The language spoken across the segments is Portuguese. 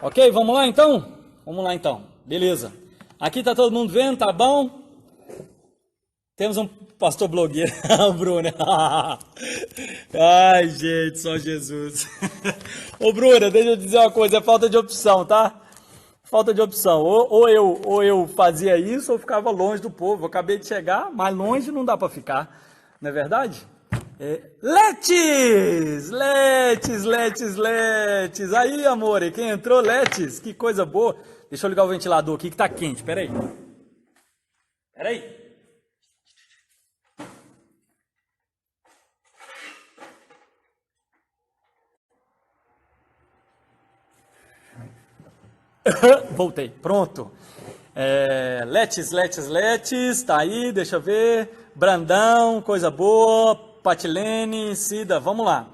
Ok, vamos lá então? Vamos lá então, beleza. Aqui tá todo mundo vendo, tá bom? Temos um pastor blogueiro, o Bruno. Ai, gente, só Jesus. Ô, Bruno, deixa eu dizer uma coisa, é falta de opção, tá? Falta de opção. Ou eu fazia isso ou ficava longe do povo. Eu acabei de chegar, mas longe não dá para ficar, não é verdade? Letes! Letes, Letes, Letes. Aí, amor, e quem entrou? Letes, que coisa boa. Deixa eu ligar o ventilador aqui que tá quente, peraí. Peraí. Voltei, pronto. Letes, Letes, Letes, tá aí, deixa eu ver. Brandão, coisa boa. Patilene, Cida, vamos lá.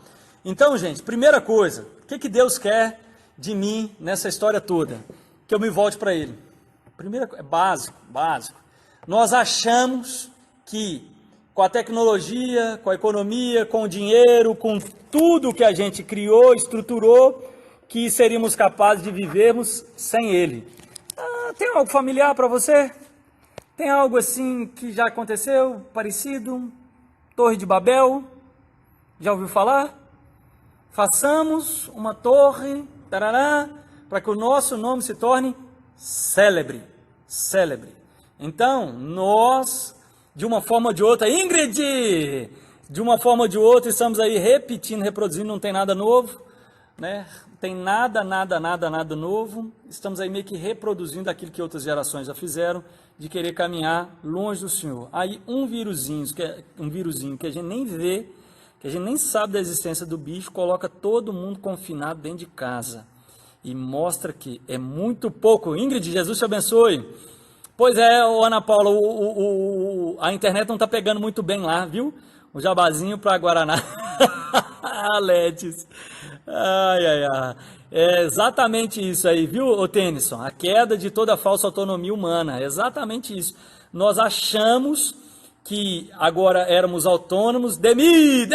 Então, gente, primeira coisa, o que Deus quer de mim nessa história toda? Que eu me volte para Ele. Primeira coisa, básico, básico. Nós achamos que com a tecnologia, com a economia, com o dinheiro, com tudo que a gente criou, estruturou, que seríamos capazes de vivermos sem ele. Tem algo familiar para você? Tem algo assim que já aconteceu, parecido? Torre de Babel? Já ouviu falar? Façamos uma torre, tarará, para que o nosso nome se torne célebre. Célebre. Então, nós, de uma forma ou de outra, Ingrid, de uma forma ou de outra, estamos aí repetindo, reproduzindo, não tem nada novo, né? Tem nada novo. Estamos aí meio que reproduzindo aquilo que outras gerações já fizeram, de querer caminhar longe do Senhor. Aí um vírusinho que a gente nem vê, que a gente nem sabe da existência do bicho, coloca todo mundo confinado dentro de casa e mostra que é muito pouco. Ingrid, Jesus te abençoe. Pois é, Ana Paula, a internet não está pegando muito bem lá, viu? O jabazinho para Guaraná. Letes. Ai, ai, ai. É exatamente isso aí, viu, ô Tennyson? A queda de toda a falsa autonomia humana. É exatamente isso. Nós achamos que agora éramos autônomos. Demi,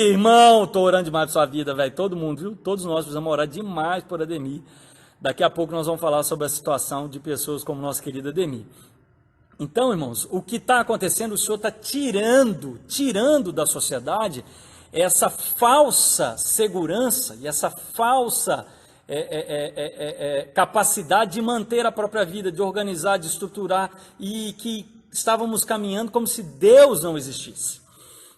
irmão, tô orando demais por sua vida, velho. Todo mundo, viu? Todos nós precisamos orar demais por Ademir. Daqui a pouco nós vamos falar sobre a situação de pessoas como nossa querida Ademir. Então, irmãos, o que está acontecendo, o Senhor está tirando da sociedade essa falsa segurança e essa falsa capacidade de manter a própria vida, de organizar, de estruturar, e que estávamos caminhando como se Deus não existisse.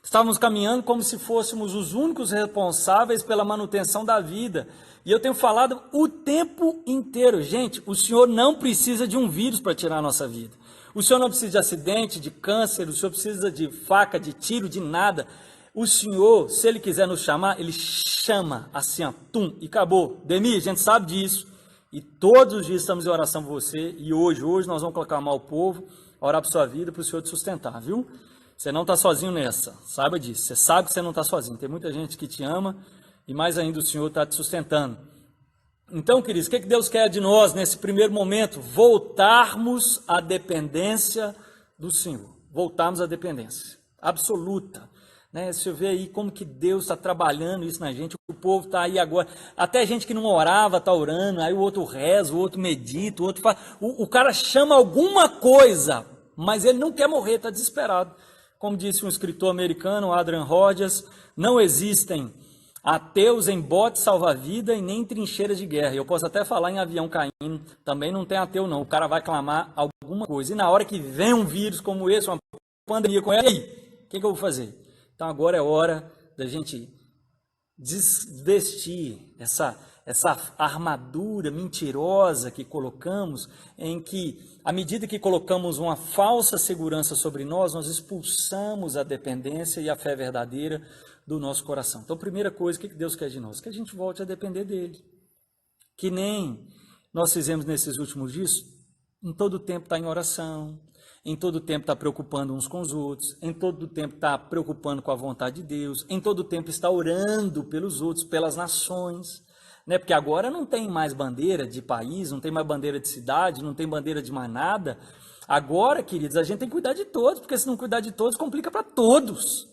Estávamos caminhando como se fôssemos os únicos responsáveis pela manutenção da vida. E eu tenho falado o tempo inteiro, gente, o Senhor não precisa de um vírus para tirar a nossa vida. O Senhor não precisa de acidente, de câncer, o Senhor precisa de faca, de tiro, de nada. O Senhor, se Ele quiser nos chamar, Ele chama assim, ó, tum, e acabou. Demi, a gente sabe disso. E todos os dias estamos em oração por você. E hoje nós vamos clamar o povo, orar por sua vida, para o Senhor te sustentar, viu? Você não está sozinho nessa, saiba disso. Você sabe que você não está sozinho. Tem muita gente que te ama e mais ainda o Senhor está te sustentando. Então, queridos, o que Deus quer de nós nesse primeiro momento? Voltarmos à dependência do Senhor. Voltarmos à dependência absoluta. Né? Você vê aí como que Deus está trabalhando isso na gente. O povo está aí agora. Até gente que não orava está orando. Aí o outro reza, o outro medita, o outro faz. O cara chama alguma coisa, mas ele não quer morrer, está desesperado. Como disse um escritor americano, Adrian Rogers, não existem ateus em bote salva-vida e nem em trincheiras de guerra. Eu posso até falar em avião caindo, também não tem ateu não. O cara vai clamar alguma coisa. E na hora que vem um vírus como esse, uma pandemia com ele, o que eu vou fazer? Então agora é hora da gente desvestir essa armadura mentirosa que colocamos, em que, à medida que colocamos uma falsa segurança sobre nós, nós expulsamos a dependência e a fé verdadeira do nosso coração. Então, primeira coisa, o que Deus quer de nós? Que a gente volte a depender dele. Que nem nós fizemos nesses últimos dias, em todo o tempo está em oração, em todo o tempo está preocupando uns com os outros, em todo o tempo está preocupando com a vontade de Deus, em todo o tempo está orando pelos outros, pelas nações, né? Porque agora não tem mais bandeira de país, não tem mais bandeira de cidade, não tem bandeira de mais nada. Agora, queridos, a gente tem que cuidar de todos, porque se não cuidar de todos, complica para todos.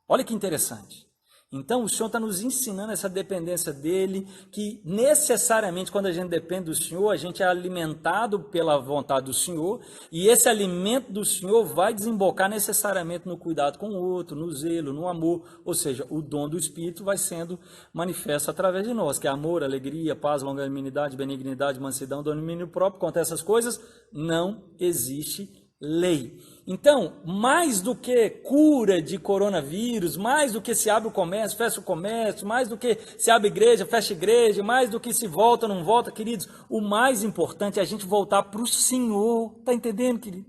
Olha que interessante. Então, o Senhor está nos ensinando essa dependência dele, que necessariamente, quando a gente depende do Senhor, a gente é alimentado pela vontade do Senhor, e esse alimento do Senhor vai desembocar necessariamente no cuidado com o outro, no zelo, no amor, ou seja, o dom do Espírito vai sendo manifesto através de nós, que é amor, alegria, paz, longanimidade, benignidade, mansidão, domínio próprio. Contra essas coisas, não existe lei. Então, mais do que cura de coronavírus, mais do que se abre o comércio, fecha o comércio, mais do que se abre igreja, fecha igreja, mais do que se volta, não volta, queridos, o mais importante é a gente voltar para o Senhor, tá entendendo, querido?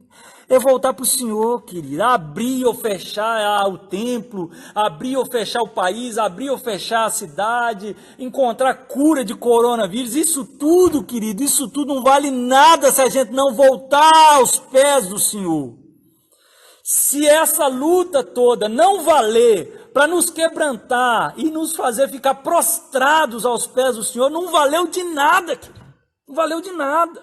É voltar para o Senhor, querido, abrir ou fechar o templo, abrir ou fechar o país, abrir ou fechar a cidade, encontrar cura de coronavírus, isso tudo, querido, isso tudo não vale nada se a gente não voltar aos pés do Senhor. Se essa luta toda não valer para nos quebrantar e nos fazer ficar prostrados aos pés do Senhor, não valeu de nada, querido. Não valeu de nada.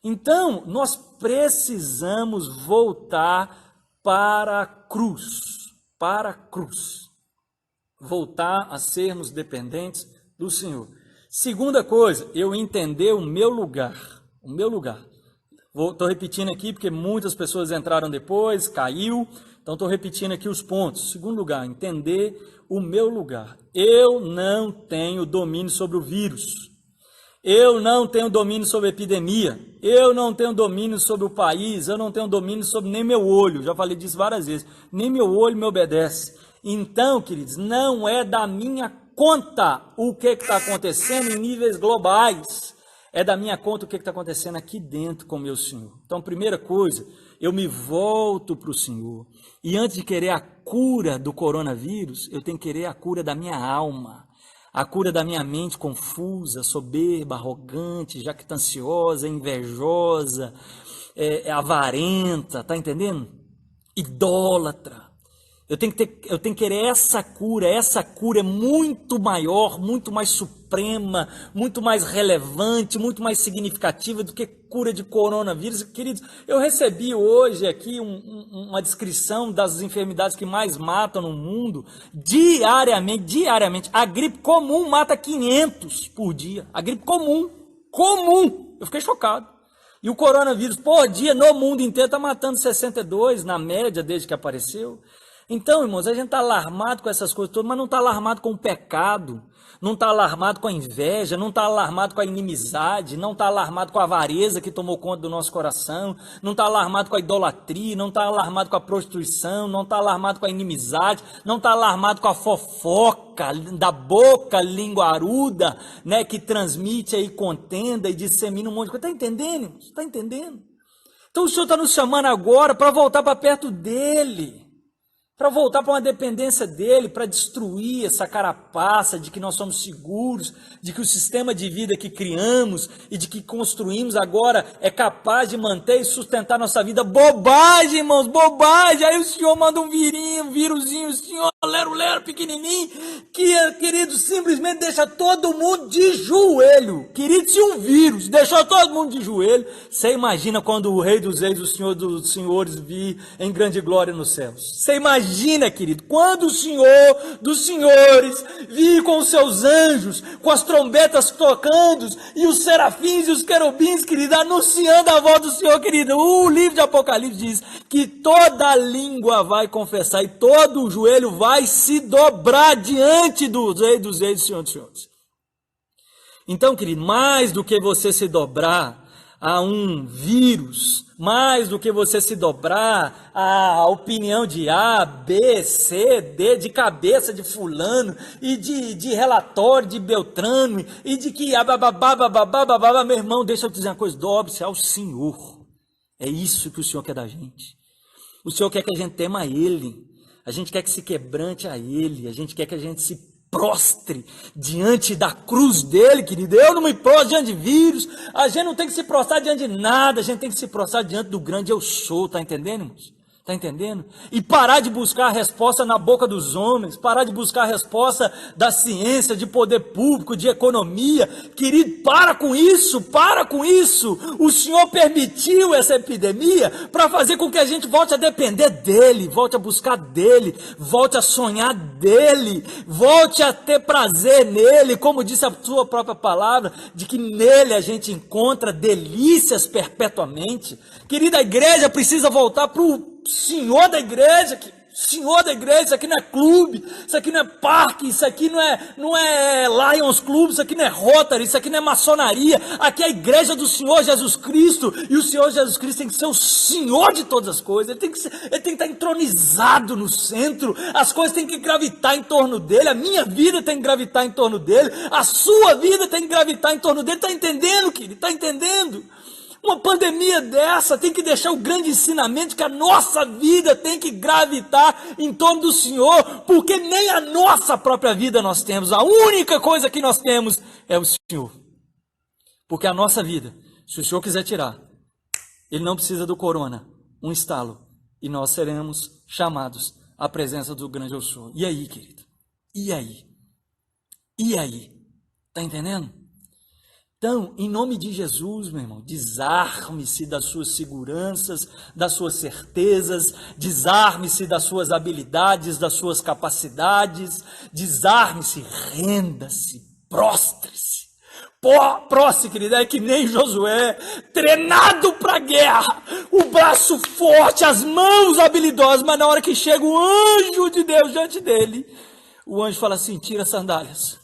Então, nós precisamos voltar para a cruz, voltar a sermos dependentes do Senhor. Segunda coisa, eu entender o meu lugar. Estou repetindo aqui porque muitas pessoas entraram depois, caiu, então estou repetindo aqui os pontos. Segundo lugar, entender o meu lugar. Eu não tenho domínio sobre o vírus. Eu não tenho domínio sobre a epidemia. Eu não tenho domínio sobre o país. Eu não tenho domínio sobre nem meu olho. Já falei disso várias vezes. Nem meu olho me obedece. Então, queridos, não é da minha conta o que está acontecendo em níveis globais. É da minha conta o que está acontecendo aqui dentro com o meu Senhor. Então, primeira coisa, eu me volto para o Senhor. E antes de querer a cura do coronavírus, eu tenho que querer a cura da minha alma. A cura da minha mente confusa, soberba, arrogante, jactanciosa, invejosa, avarenta, tá entendendo? Idólatra. Eu tenho que querer essa cura é muito maior, muito mais suprema, muito mais relevante, muito mais significativa do que cura de coronavírus. Queridos, eu recebi hoje aqui uma descrição das enfermidades que mais matam no mundo, diariamente. A gripe comum mata 500 por dia, a gripe comum, eu fiquei chocado. E o coronavírus por dia no mundo inteiro está matando 62 na média desde que apareceu. Então, irmãos, a gente está alarmado com essas coisas todas, mas não está alarmado com o pecado, não está alarmado com a inveja, não está alarmado com a inimizade, não está alarmado com a avareza que tomou conta do nosso coração, não está alarmado com a idolatria, não está alarmado com a prostituição, não está alarmado com a inimizade, não está alarmado com a fofoca da boca linguaruda, né, que transmite aí contenda e dissemina um monte de coisa. Está entendendo, irmãos? Está entendendo? Então o Senhor está nos chamando agora para voltar para perto dEle. Para voltar para uma dependência dele, para destruir essa carapaça de que nós somos seguros, de que o sistema de vida que criamos e de que construímos agora é capaz de manter e sustentar nossa vida. Bobagem, irmãos, bobagem. Aí o Senhor manda um vírusinho, Senhor, lero, pequenininho, que, querido, simplesmente deixa todo mundo de joelho. Querido, se um vírus deixou todo mundo de joelho, você imagina quando o Rei dos Reis, o Senhor dos Senhores, vir em grande glória nos céus. Você imagina, querido, quando o Senhor dos Senhores vir com os seus anjos, com as trombetas tocando, e os serafins e os querubins, querido, anunciando a voz do Senhor, querido. O livro de Apocalipse diz que toda língua vai confessar e todo o joelho vai se dobrar diante do Rei dos Reis e do Senhor dos Senhores. Então, querido, mais do que você se dobrar a um vírus, mais do que você se dobrar à opinião de A, B, C, D, de cabeça de fulano, e de relatório de Beltrano, e de que meu irmão, deixa eu te dizer uma coisa, dobre-se ao Senhor. É isso que o Senhor quer da gente. O Senhor quer que a gente tema a Ele, a gente quer que se quebrante a Ele, a gente quer que a gente se prostre diante da cruz dele, querido. Eu não me prostro diante de vírus, a gente não tem que se prostrar diante de nada, a gente tem que se prostrar diante do grande eu sou, tá entendendo, irmãos? Está entendendo? E parar de buscar a resposta na boca dos homens, parar de buscar a resposta da ciência, de poder público, de economia. Querido, para com isso, para com isso. O Senhor permitiu essa epidemia para fazer com que a gente volte a depender dEle, volte a buscar dEle, volte a sonhar dEle, volte a ter prazer nele, como disse a sua própria palavra, de que nele a gente encontra delícias perpetuamente. Querida, a igreja precisa voltar para o Senhor da igreja, isso aqui não é clube, isso aqui não é parque, isso aqui não é Lions Club, isso aqui não é Rotary, isso aqui não é maçonaria, aqui é a igreja do Senhor Jesus Cristo, e o Senhor Jesus Cristo tem que ser o Senhor de todas as coisas, ele tem que estar entronizado no centro, as coisas têm que gravitar em torno dele, a minha vida tem que gravitar em torno dele, a sua vida tem que gravitar em torno dele, está entendendo, querido? Está entendendo? Uma pandemia dessa tem que deixar o grande ensinamento que a nossa vida tem que gravitar em torno do Senhor, porque nem a nossa própria vida nós temos. A única coisa que nós temos é o Senhor. Porque a nossa vida, se o Senhor quiser tirar, Ele não precisa do corona, um estalo, e nós seremos chamados à presença do grande eu sou. E aí, querido? E aí? E aí? Está entendendo? Então, em nome de Jesus, meu irmão, desarme-se das suas seguranças, das suas certezas, desarme-se das suas habilidades, das suas capacidades, desarme-se, renda-se, prostre-se. Prostre, querida, é que nem Josué, treinado para a guerra, o braço forte, as mãos habilidosas, mas na hora que chega o anjo de Deus diante dele, o anjo fala assim, tira as sandálias,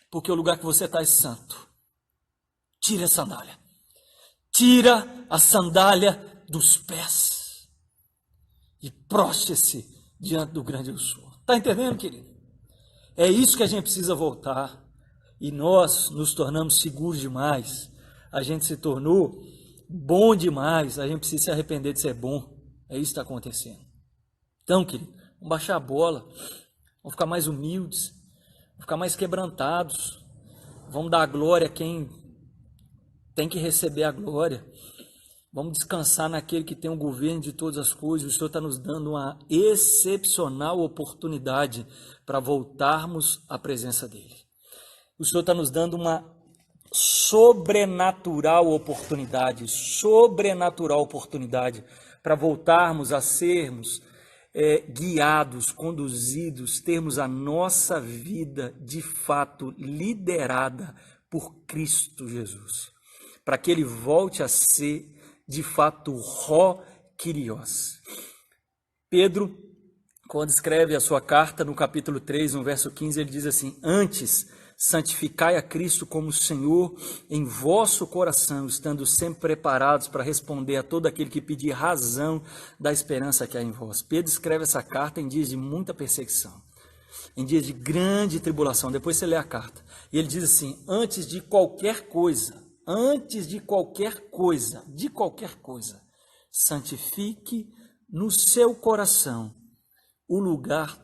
porque o lugar que você está é santo. Tira a sandália. Tira a sandália dos pés. E prostre-se diante do grande eu sou. Está entendendo, querido? É isso que a gente precisa voltar. E nós nos tornamos seguros demais. A gente se tornou bom demais. A gente precisa se arrepender de ser bom. É isso que está acontecendo. Então, querido, vamos baixar a bola. Vamos ficar mais humildes. Vamos ficar mais quebrantados. Vamos dar a glória a quem tem que receber a glória. Vamos descansar naquele que tem o governo de todas as coisas. O Senhor está nos dando uma excepcional oportunidade para voltarmos à presença dEle. O Senhor está nos dando uma sobrenatural oportunidade para voltarmos a sermos guiados, conduzidos, termos a nossa vida de fato liderada por Cristo Jesus. Para que ele volte a ser, de fato, Ró-Kyrios. Pedro, quando escreve a sua carta, no capítulo 3, no verso 15, ele diz assim, antes, santificai a Cristo como Senhor em vosso coração, estando sempre preparados para responder a todo aquele que pedir razão da esperança que há em vós. Pedro escreve essa carta em dias de muita perseguição, em dias de grande tribulação. Depois você lê a carta. E ele diz assim, antes de qualquer coisa, santifique no seu coração o lugar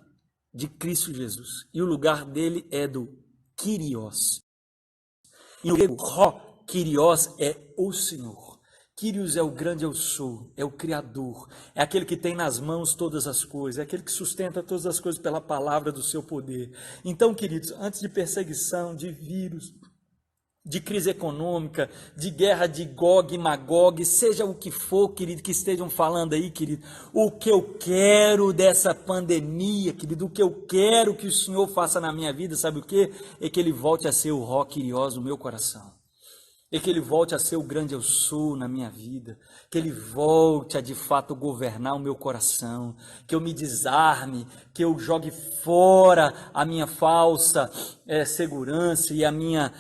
de Cristo Jesus. E o lugar dele é do Kyrios. E o grego, Kyrios é o Senhor. Kyrios é o grande eu sou, é o Criador, é aquele que tem nas mãos todas as coisas, é aquele que sustenta todas as coisas pela palavra do seu poder. Então, queridos, antes de perseguição, de vírus, de crise econômica, de guerra de Gog e Magog, seja o que for, querido, que estejam falando aí, querido, o que eu quero dessa pandemia, querido, o que eu quero que o Senhor faça na minha vida, sabe o que? É que Ele volte a ser o Ró-Kyrios no meu coração. É que Ele volte a ser o grande eu sou na minha vida, que Ele volte a de fato governar o meu coração, que eu me desarme, que eu jogue fora a minha falsa segurança e a minha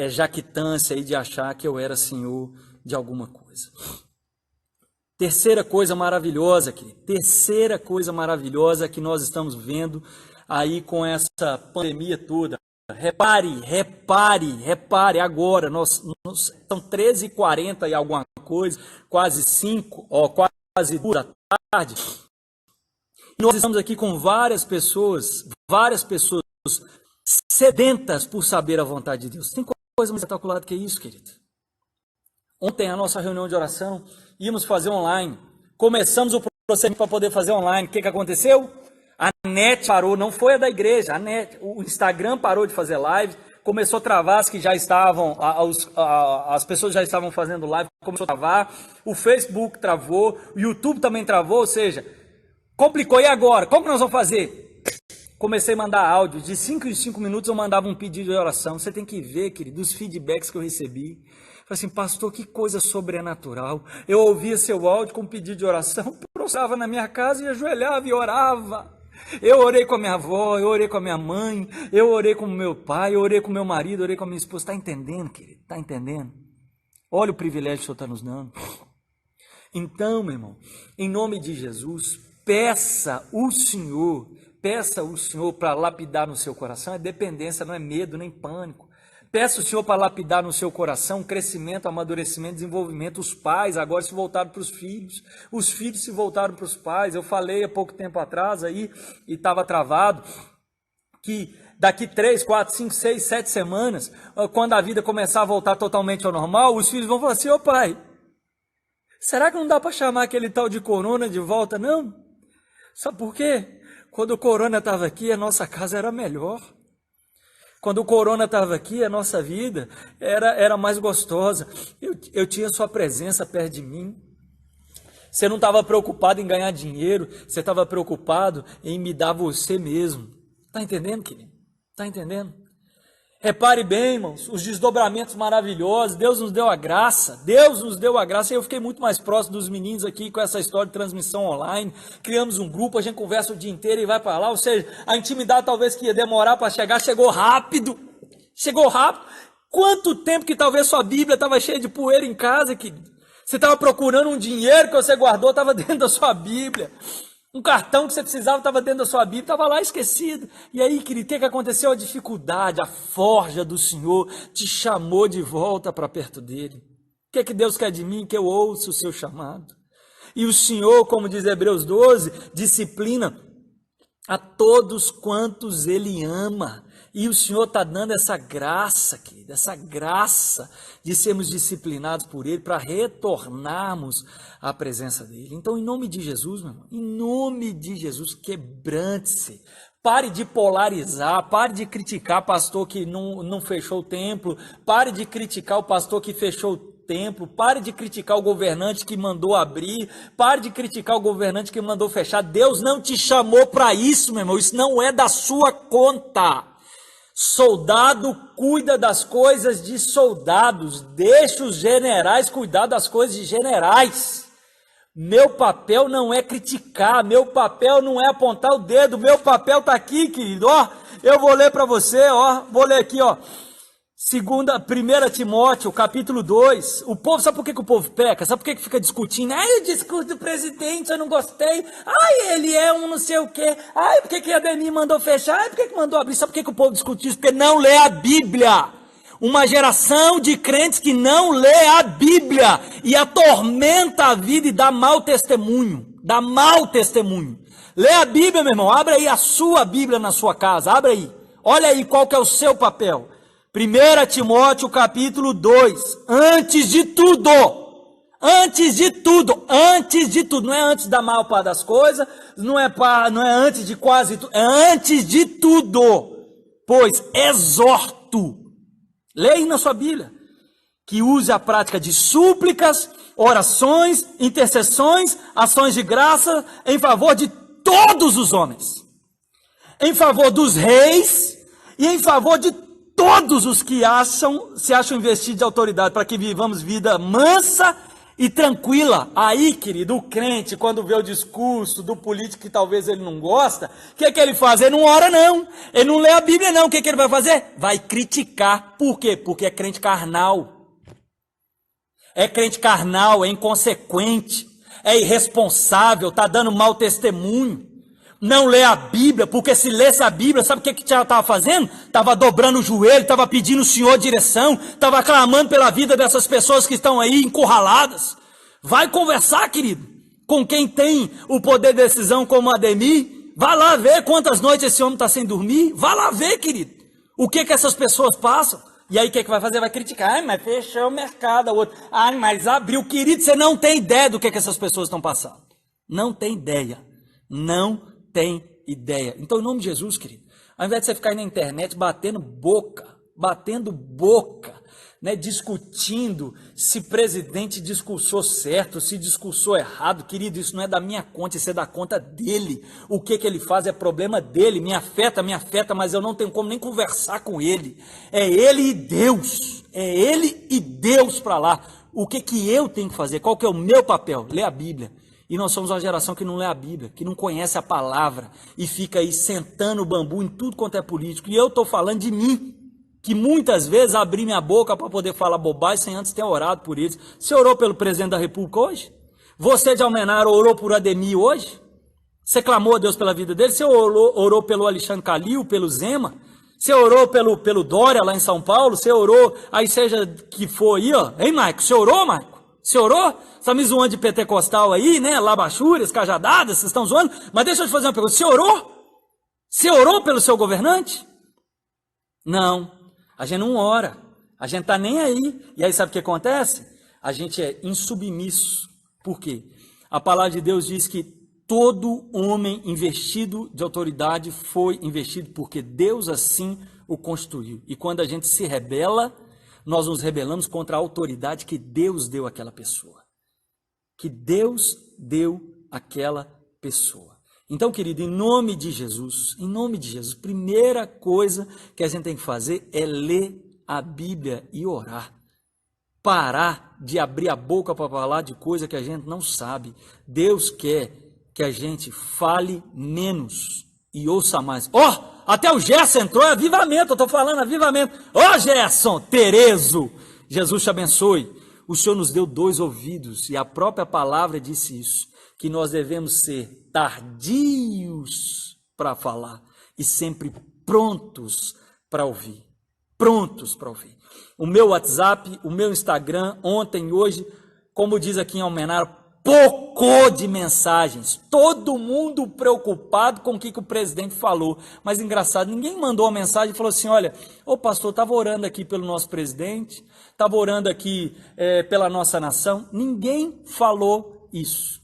jactância aí de achar que eu era senhor de alguma coisa. Terceira coisa maravilhosa, querido, terceira coisa maravilhosa que nós estamos vendo aí com essa pandemia toda. Repare agora, são 13h40 e alguma coisa, quase 5, quase 2 da tarde. Nós estamos aqui com várias pessoas sedentas por saber a vontade de Deus. Tem coisa mais espetacular do que isso, querido. Ontem, a nossa reunião de oração, íamos fazer online. Começamos o procedimento para poder fazer online. O que aconteceu? A net parou, não foi a da igreja, a net, o Instagram parou de fazer live, começou a travar as que já estavam, as pessoas já estavam fazendo live, começou a travar, o Facebook travou, o YouTube também travou, ou seja, complicou. E agora? Como que nós vamos fazer? Comecei a mandar áudio, de 5 em 5 minutos eu mandava um pedido de oração. Você tem que ver, querido, dos feedbacks que eu recebi. Falei assim, pastor, que coisa sobrenatural. Eu ouvia seu áudio com pedido de oração, prostrava na minha casa e ajoelhava e orava. Eu orei com a minha avó, eu orei com a minha mãe, eu orei com o meu pai, eu orei com o meu marido, eu orei com a minha esposa. Está entendendo, querido? Está entendendo? Olha o privilégio que o Senhor está nos dando. Então, meu irmão, em nome de Jesus, peça o Senhor para lapidar no seu coração. É dependência, não é medo, nem pânico. Peça o Senhor para lapidar no seu coração crescimento, amadurecimento, desenvolvimento. Os pais agora se voltaram para os filhos. Os filhos se voltaram para os pais. Eu falei há pouco tempo atrás aí, e estava travado, que daqui 3, 4, 5, 6, 7 semanas, quando a vida começar a voltar totalmente ao normal, os filhos vão falar assim, ô pai, será que não dá para chamar aquele tal de corona de volta, não? Sabe por quê? Quando o corona estava aqui, a nossa casa era melhor. Quando o corona estava aqui, a nossa vida era mais gostosa. Eu tinha sua presença perto de mim. Você não estava preocupado em ganhar dinheiro, você estava preocupado em me dar você mesmo. Está entendendo, querido? Está entendendo? Repare bem, irmãos, os desdobramentos maravilhosos. Deus nos deu a graça. Deus nos deu a graça. E eu fiquei muito mais próximo dos meninos aqui com essa história de transmissão online. Criamos um grupo, a gente conversa o dia inteiro e vai para lá. Ou seja, a intimidade talvez que ia demorar para chegar, chegou rápido. Chegou rápido. Quanto tempo que talvez sua Bíblia estava cheia de poeira em casa, querido? Você estava procurando um dinheiro que você guardou, estava dentro da sua Bíblia. Um cartão que você precisava estava dentro da sua Bíblia, estava lá esquecido. E aí, querido, o que aconteceu? A dificuldade, a forja do Senhor te chamou de volta para perto dele. O que que Deus quer de mim? Que eu ouça o seu chamado. E o Senhor, como diz Hebreus 12, disciplina a todos quantos ele ama. E o Senhor está dando essa graça, querido, essa graça de sermos disciplinados por ele para retornarmos à presença dele. Então, em nome de Jesus, meu irmão, em nome de Jesus, quebrante-se. Pare de polarizar, pare de criticar o pastor que não fechou o templo, pare de criticar o pastor que fechou o templo, pare de criticar o governante que mandou abrir, pare de criticar o governante que mandou fechar. Deus não te chamou para isso, meu irmão, isso não é da sua conta. Soldado cuida das coisas de soldados, deixa os generais cuidar das coisas de generais. Meu papel não é criticar, meu papel não é apontar o dedo, meu papel está aqui, querido, ó, eu vou ler para você, ó, vou ler aqui, ó, 1 Timóteo, capítulo 2, o povo, sabe por que o povo peca? Sabe por que fica discutindo? Ai, o discurso do presidente, eu não gostei, ai, ele é um não sei o quê, ai, por que a Ademir mandou fechar, ai, por que mandou abrir, sabe por que o povo discute isso? Porque não lê a Bíblia, uma geração de crentes que não lê a Bíblia, e atormenta a vida e dá mau testemunho, lê a Bíblia, meu irmão, abre aí a sua Bíblia na sua casa, abre aí, olha aí qual que é o seu papel. 1 Timóteo capítulo 2, antes de tudo, não é antes da maior parte das coisas, não é antes de quase tudo, é antes de tudo, pois exorto, leia aí na sua Bíblia, que use a prática de súplicas, orações, intercessões, ações de graça, em favor de todos os homens, em favor dos reis, e em favor de todos os que se acham investidos de autoridade, para que vivamos vida mansa e tranquila. Aí, querido, o crente, quando vê o discurso do político que talvez ele não gosta, o que ele faz? Ele não ora não, ele não lê a Bíblia não, o que ele vai fazer? Vai criticar. Por quê? Porque é crente carnal. É crente carnal, é inconsequente, é irresponsável, está dando mau testemunho. Não lê a Bíblia, porque se lesse a Bíblia, sabe o que Tiago estava fazendo? Estava dobrando o joelho, estava pedindo ao Senhor direção, estava clamando pela vida dessas pessoas que estão aí encurraladas. Vai conversar, querido, com quem tem o poder de decisão como Ademir. Vai lá ver quantas noites esse homem está sem dormir. Vai lá ver, querido, o que essas pessoas passam. E aí o que vai fazer? Vai criticar. Ai, mas fechou o mercado. Ai, mas abriu. Querido, você não tem ideia do que essas pessoas estão passando. Não tem ideia. Não tem ideia. Então, em nome de Jesus, querido, ao invés de você ficar aí na internet batendo boca, né, discutindo se presidente discursou certo, se discursou errado, querido, isso não é da minha conta, isso é da conta dele. O que ele faz é problema dele, me afeta, mas eu não tenho como nem conversar com ele. É ele e Deus para lá. O que eu tenho que fazer? Qual que é o meu papel? Ler a Bíblia. E nós somos uma geração que não lê a Bíblia, que não conhece a palavra e fica aí sentando o bambu em tudo quanto é político. E eu estou falando de mim, que muitas vezes abri minha boca para poder falar bobagem sem antes ter orado por eles. Você orou pelo presidente da República hoje? Você de Almenara orou por Ademir hoje? Você clamou a Deus pela vida dele? Você orou pelo Alexandre Calil, pelo Zema? Você orou pelo Dória lá em São Paulo? Você orou, aí seja que for aí, ó. Hein, Maico? Você orou, Maico? Você orou? Você tá me zoando de pentecostal aí, né? Labachúrias, cajadadas, vocês estão zoando? Mas deixa eu te fazer uma pergunta. Você orou? Você orou pelo seu governante? Não. A gente não ora. A gente tá nem aí. E aí sabe o que acontece? A gente é insubmisso. Por quê? A palavra de Deus diz que todo homem investido de autoridade foi investido porque Deus assim o constituiu. E quando a gente se rebela, nós nos rebelamos contra a autoridade que Deus deu àquela pessoa. Que Deus deu àquela pessoa. Então, querido, em nome de Jesus, primeira coisa que a gente tem que fazer é ler a Bíblia e orar. Parar de abrir a boca para falar de coisa que a gente não sabe. Deus quer que a gente fale menos e ouça mais. Até o Gerson entrou, é avivamento, eu estou falando avivamento. Gerson, Terezo, Jesus te abençoe. O Senhor nos deu 2 ouvidos e a própria palavra disse isso, que nós devemos ser tardios para falar e sempre prontos para ouvir. Prontos para ouvir. O meu WhatsApp, o meu Instagram, ontem e hoje, como diz aqui em Almenara, pocô de mensagens, todo mundo preocupado com o que o presidente falou, mas engraçado, ninguém mandou uma mensagem e falou assim, olha, pastor, estava orando aqui pelo nosso presidente, estava orando aqui pela nossa nação, ninguém falou isso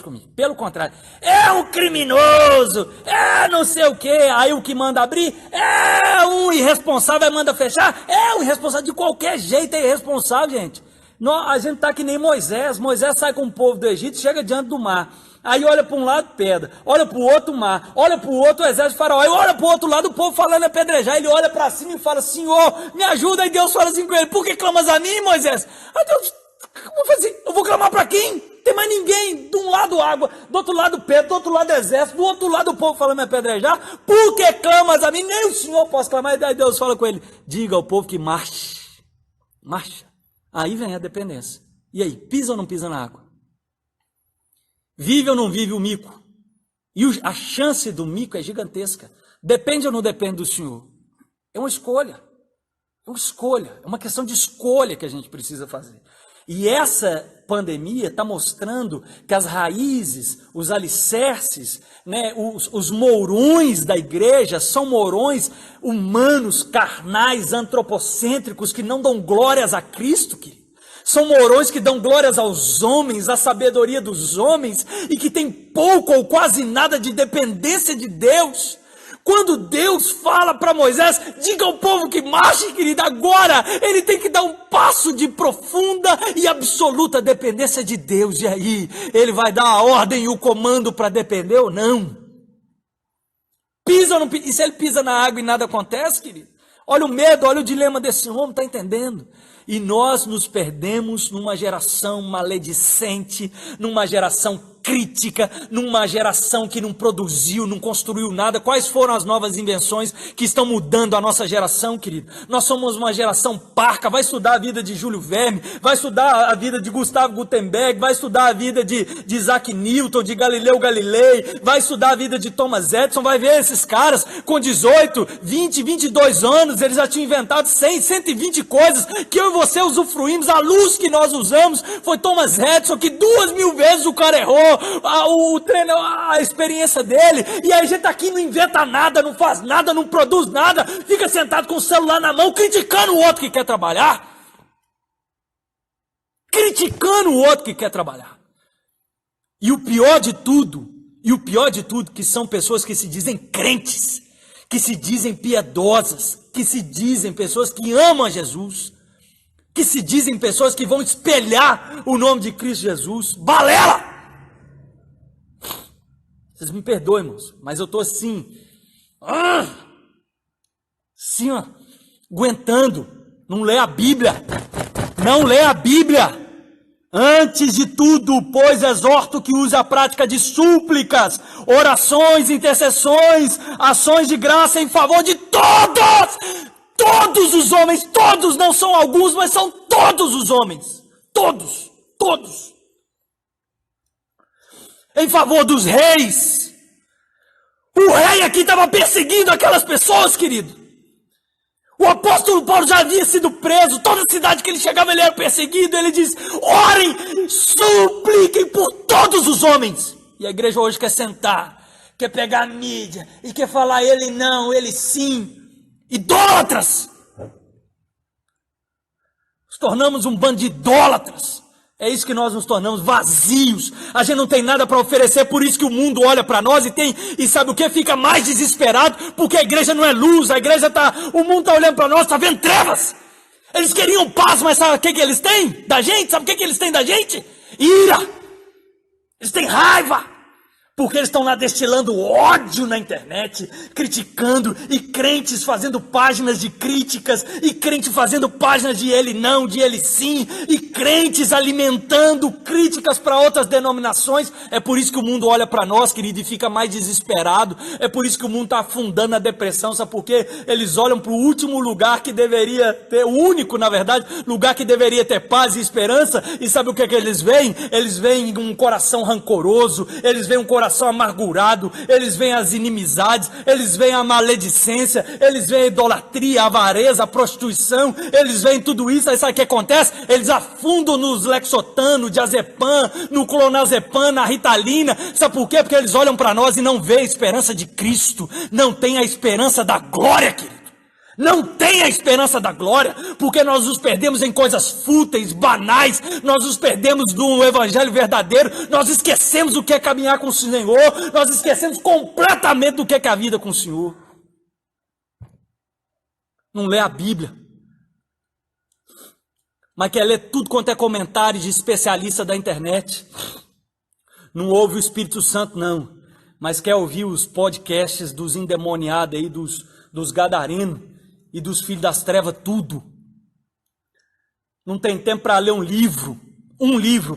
comigo, pelo contrário, é um criminoso, não sei o que, aí o que manda abrir, um irresponsável, manda fechar, um irresponsável, de qualquer jeito é irresponsável, gente. A gente está que nem Moisés sai com o povo do Egito, chega diante do mar, aí olha para um lado pedra, olha para o outro mar, olha para o outro exército de faraó, aí olha para o outro lado o povo falando apedrejar, ele olha para cima e fala, Senhor, me ajuda, aí Deus fala assim com ele, por que clamas a mim, Moisés? Aí Deus, como assim? Eu vou clamar para quem? Não tem mais ninguém, de um lado água, do outro lado pedra, do outro lado exército, do outro lado o povo falando me apedrejar, por que clamas a mim? Nem o Senhor posso clamar, e aí Deus fala com ele, diga ao povo que marche. Aí vem a dependência. E aí, pisa ou não pisa na água? Vive ou não vive o mico? E a chance do mico é gigantesca. Depende ou não depende do Senhor? É uma escolha. É uma questão de escolha que a gente precisa fazer. E essa pandemia está mostrando que as raízes, os alicerces, né, os mourões da igreja são mourões humanos, carnais, antropocêntricos, que não dão glórias a Cristo, querido. São mourões que dão glórias aos homens, à sabedoria dos homens, e que tem pouco ou quase nada de dependência de Deus. Quando Deus fala para Moisés, diga ao povo que marche, querido, agora ele tem que dar um passo de profunda e absoluta dependência de Deus. E aí, ele vai dar a ordem e o comando para depender ou não? Pisa ou não pisa? E se ele pisa na água e nada acontece, querido? Olha o medo, olha o dilema desse homem, está entendendo? E nós nos perdemos numa geração maledicente, numa geração crítica, numa geração que não produziu, não construiu nada. Quais foram as novas invenções que estão mudando a nossa geração, querido? Nós somos uma geração parca. Vai estudar a vida de Júlio Verne, vai estudar a vida de Gustavo Gutenberg, vai estudar a vida de Isaac Newton, de Galileu Galilei, vai estudar a vida de Thomas Edison, vai ver esses caras com 18, 20, 22 anos, eles já tinham inventado 100, 120 coisas que eu e você usufruímos. A luz que nós usamos foi Thomas Edison, que 2000 vezes o cara errou, o treino, a experiência dele, e aí a gente tá aqui, não inventa nada, não faz nada, não produz nada, fica sentado com o celular na mão, criticando o outro que quer trabalhar. E o pior de tudo, que são pessoas que se dizem crentes, que se dizem piedosas, que se dizem pessoas que amam a Jesus, que se dizem pessoas que vão espelhar o nome de Cristo Jesus. Balela! Vocês me perdoem, irmãos, mas eu estou assim, assim, ó, aguentando. Não lê a Bíblia. Não lê a Bíblia. Antes de tudo, pois, exorto que use a prática de súplicas, orações, intercessões, ações de graça em favor de todos os homens, todos, não são alguns, mas são todos os homens, todos. Em favor dos reis. O rei aqui estava perseguindo aquelas pessoas, querido. O apóstolo Paulo já havia sido preso, toda cidade que ele chegava ele era perseguido, ele diz, orem, supliquem por todos os homens. E a igreja hoje quer sentar, quer pegar a mídia, e quer falar ele não, ele sim, idólatras. Nos tornamos um bando de idólatras. É isso que nós nos tornamos, vazios. A gente não tem nada para oferecer, por isso que o mundo olha para nós e sabe o que? Fica mais desesperado, porque a igreja não é luz, o mundo está olhando para nós, está vendo trevas. Eles queriam paz, mas sabe o que eles têm da gente? Sabe o que eles têm da gente? Ira. Eles têm raiva. Porque eles estão lá destilando ódio na internet, criticando, e crentes fazendo páginas de críticas, e crente fazendo páginas de ele não, de ele sim, e crentes alimentando críticas para outras denominações. É por isso que o mundo olha para nós, querido, e fica mais desesperado. É por isso que o mundo está afundando na depressão, sabe por quê? Eles olham para o último lugar que deveria ter, o único, na verdade, lugar que deveria ter paz e esperança, e sabe o que eles veem? Eles veem um coração rancoroso, eles veem um coração amargurado, eles veem as inimizades, eles veem a maledicência, eles veem a idolatria, a avareza, a prostituição, eles veem tudo isso. Aí sabe o que acontece? Eles afundam nos Lexotan, diazepam, no clonazepam, na Ritalina. Sabe por quê? Porque eles olham para nós e não veem a esperança de Cristo, não tem a esperança da glória, querido. Não tem a esperança da glória, porque nós nos perdemos em coisas fúteis, banais, nós nos perdemos do evangelho verdadeiro, nós esquecemos o que é caminhar com o Senhor, nós esquecemos completamente do que é a vida com o Senhor. Não lê a Bíblia, mas quer ler tudo quanto é comentário de especialista da internet. Não ouve o Espírito Santo não, mas quer ouvir os podcasts dos endemoniados aí, dos gadarenos, e dos filhos das trevas, tudo. Não tem tempo para ler um livro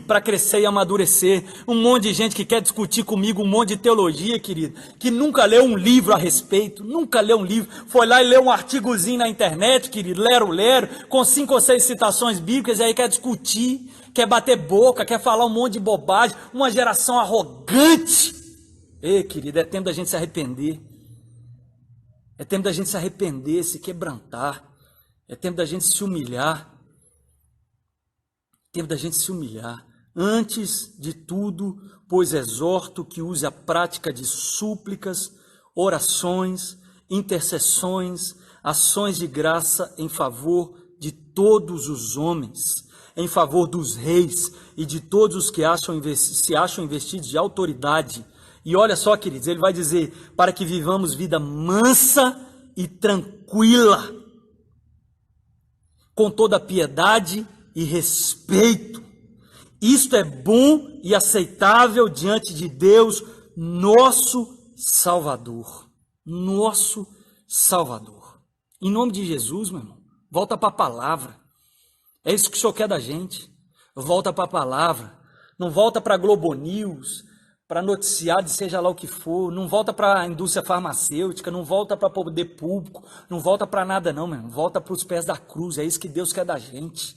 para crescer e amadurecer. Um monte de gente que quer discutir comigo um monte de teologia, querido, que nunca leu um livro a respeito, nunca leu um livro, foi lá e leu um artigozinho na internet, querido, lero, com 5 ou 6 citações bíblicas, e aí quer discutir, quer bater boca, quer falar um monte de bobagem, uma geração arrogante. Ei, querido, é tempo da gente se arrepender. É tempo da gente se arrepender, se quebrantar. É tempo da gente se humilhar. É tempo da gente se humilhar. Antes de tudo, pois exorto que use a prática de súplicas, orações, intercessões, ações de graça em favor de todos os homens, em favor dos reis e de todos os que se acham investidos de autoridade. E olha só, queridos, ele vai dizer, para que vivamos vida mansa e tranquila, com toda piedade e respeito. Isto é bom e aceitável diante de Deus, nosso Salvador. Nosso Salvador. Em nome de Jesus, meu irmão, volta para a palavra. É isso que o Senhor quer da gente. Volta para a palavra. Não volta para a Globo News, para noticiado, seja lá o que for, não volta para a indústria farmacêutica, não volta para o poder público, não volta para nada não, meu irmão. Volta para os pés da cruz, é isso que Deus quer da gente.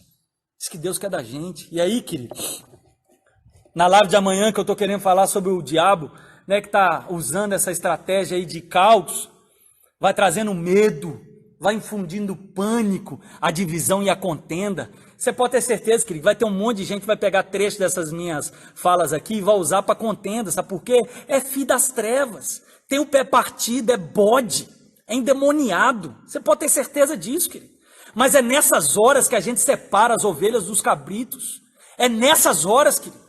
Isso que Deus quer da gente. E aí, querido, na live de amanhã que eu estou querendo falar sobre o diabo, né, que está usando essa estratégia aí de caos, vai trazendo medo, vai infundindo pânico, a divisão e a contenda. Você pode ter certeza, querido, vai ter um monte de gente que vai pegar trecho dessas minhas falas aqui e vai usar para contenda, sabe por quê? É filho das trevas, tem o pé partido, é bode, é endemoniado. Você pode ter certeza disso, querido. Mas é nessas horas que a gente separa as ovelhas dos cabritos. É nessas horas, querido.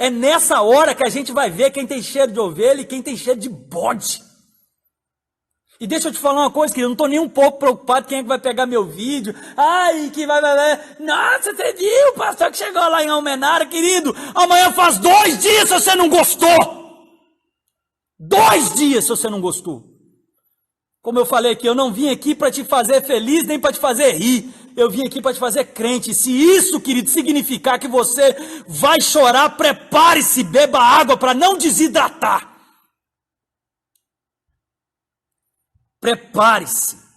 É nessa hora que a gente vai ver quem tem cheiro de ovelha e quem tem cheiro de bode. E deixa eu te falar uma coisa, querido, eu não estou nem um pouco preocupado quem é que vai pegar meu vídeo. Ai, que vai. Nossa, você viu o pastor que chegou lá em Almenara, querido? Amanhã faz 2 dias se você não gostou. 2 dias se você não gostou. Como eu falei aqui, eu não vim aqui para te fazer feliz, nem para te fazer rir. Eu vim aqui para te fazer crente. E se isso, querido, significar que você vai chorar, prepare-se, beba água para não desidratar.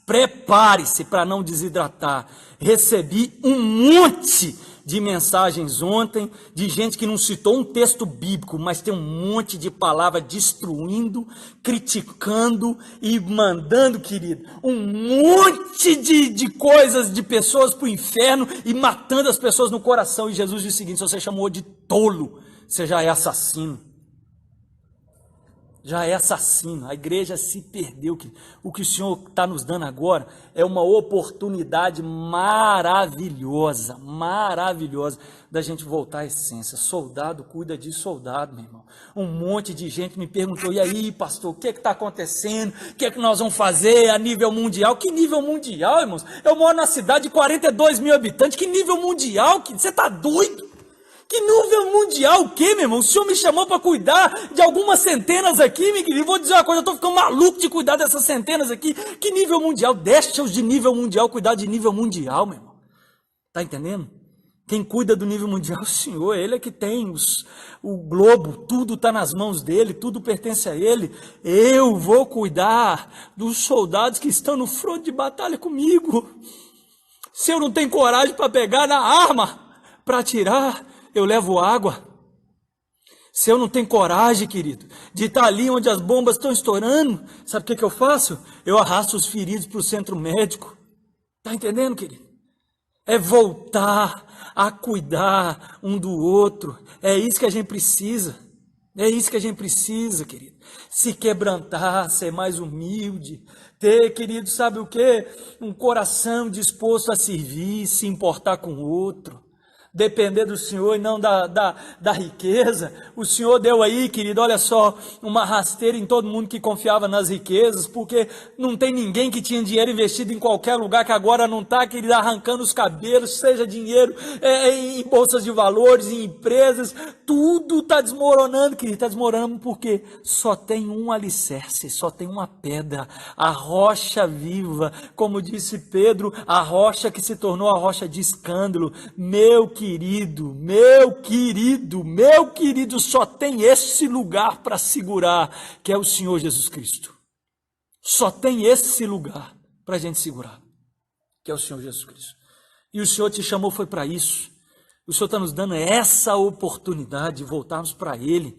Prepare-se para não desidratar. Recebi um monte de mensagens ontem, de gente que não citou um texto bíblico, mas tem um monte de palavra destruindo, criticando e mandando, querido, um monte de coisas, de pessoas para o inferno e matando as pessoas no coração. E Jesus diz o seguinte: se você chamou de tolo, você já é assassino. Já é assassino, a igreja se perdeu. O que o Senhor está nos dando agora é uma oportunidade maravilhosa, da gente voltar à essência. Soldado cuida de soldado, meu irmão. Um monte de gente me perguntou: e aí, pastor, o que está acontecendo? O que é que nós vamos fazer a nível mundial? Que nível mundial, irmãos? Eu moro numa cidade de 42 mil habitantes, que nível mundial? Você está doido? Que nível mundial o quê, meu irmão? O Senhor me chamou para cuidar de algumas centenas aqui, meu querido. Vou dizer uma coisa, eu estou ficando maluco de cuidar dessas centenas aqui. Que nível mundial? Deixa-os de nível mundial cuidar de nível mundial, meu irmão. Tá entendendo? Quem cuida do nível mundial é o Senhor. Ele é que tem o globo, tudo está nas mãos dele, tudo pertence a ele. Eu vou cuidar dos soldados que estão no fronte de batalha comigo. Se eu não tenho coragem para pegar na arma, para atirar, eu levo água. Se eu não tenho coragem, querido, de estar ali onde as bombas estão estourando, sabe o que eu faço? Eu arrasto os feridos para o centro médico. Está entendendo, querido? É voltar a cuidar um do outro. É isso que a gente precisa. É isso que a gente precisa, querido. Se quebrantar, ser mais humilde. Ter, querido, sabe o quê? Um coração disposto a servir, se importar com o outro. Depender do Senhor e não da riqueza. O Senhor deu aí, querido, olha só, uma rasteira em todo mundo que confiava nas riquezas, porque não tem ninguém que tinha dinheiro investido em qualquer lugar que agora não está, querido, arrancando os cabelos, seja dinheiro em bolsas de valores, em empresas, tudo está desmoronando, querido, está desmoronando porque só tem um alicerce, só tem uma pedra, a rocha viva, como disse Pedro, a rocha que se tornou a rocha de escândalo. Meu querido, só tem esse lugar para segurar, que é o Senhor Jesus Cristo. Só tem esse lugar para a gente segurar, que é o Senhor Jesus Cristo. E o Senhor te chamou foi para isso. O Senhor está nos dando essa oportunidade de voltarmos para Ele,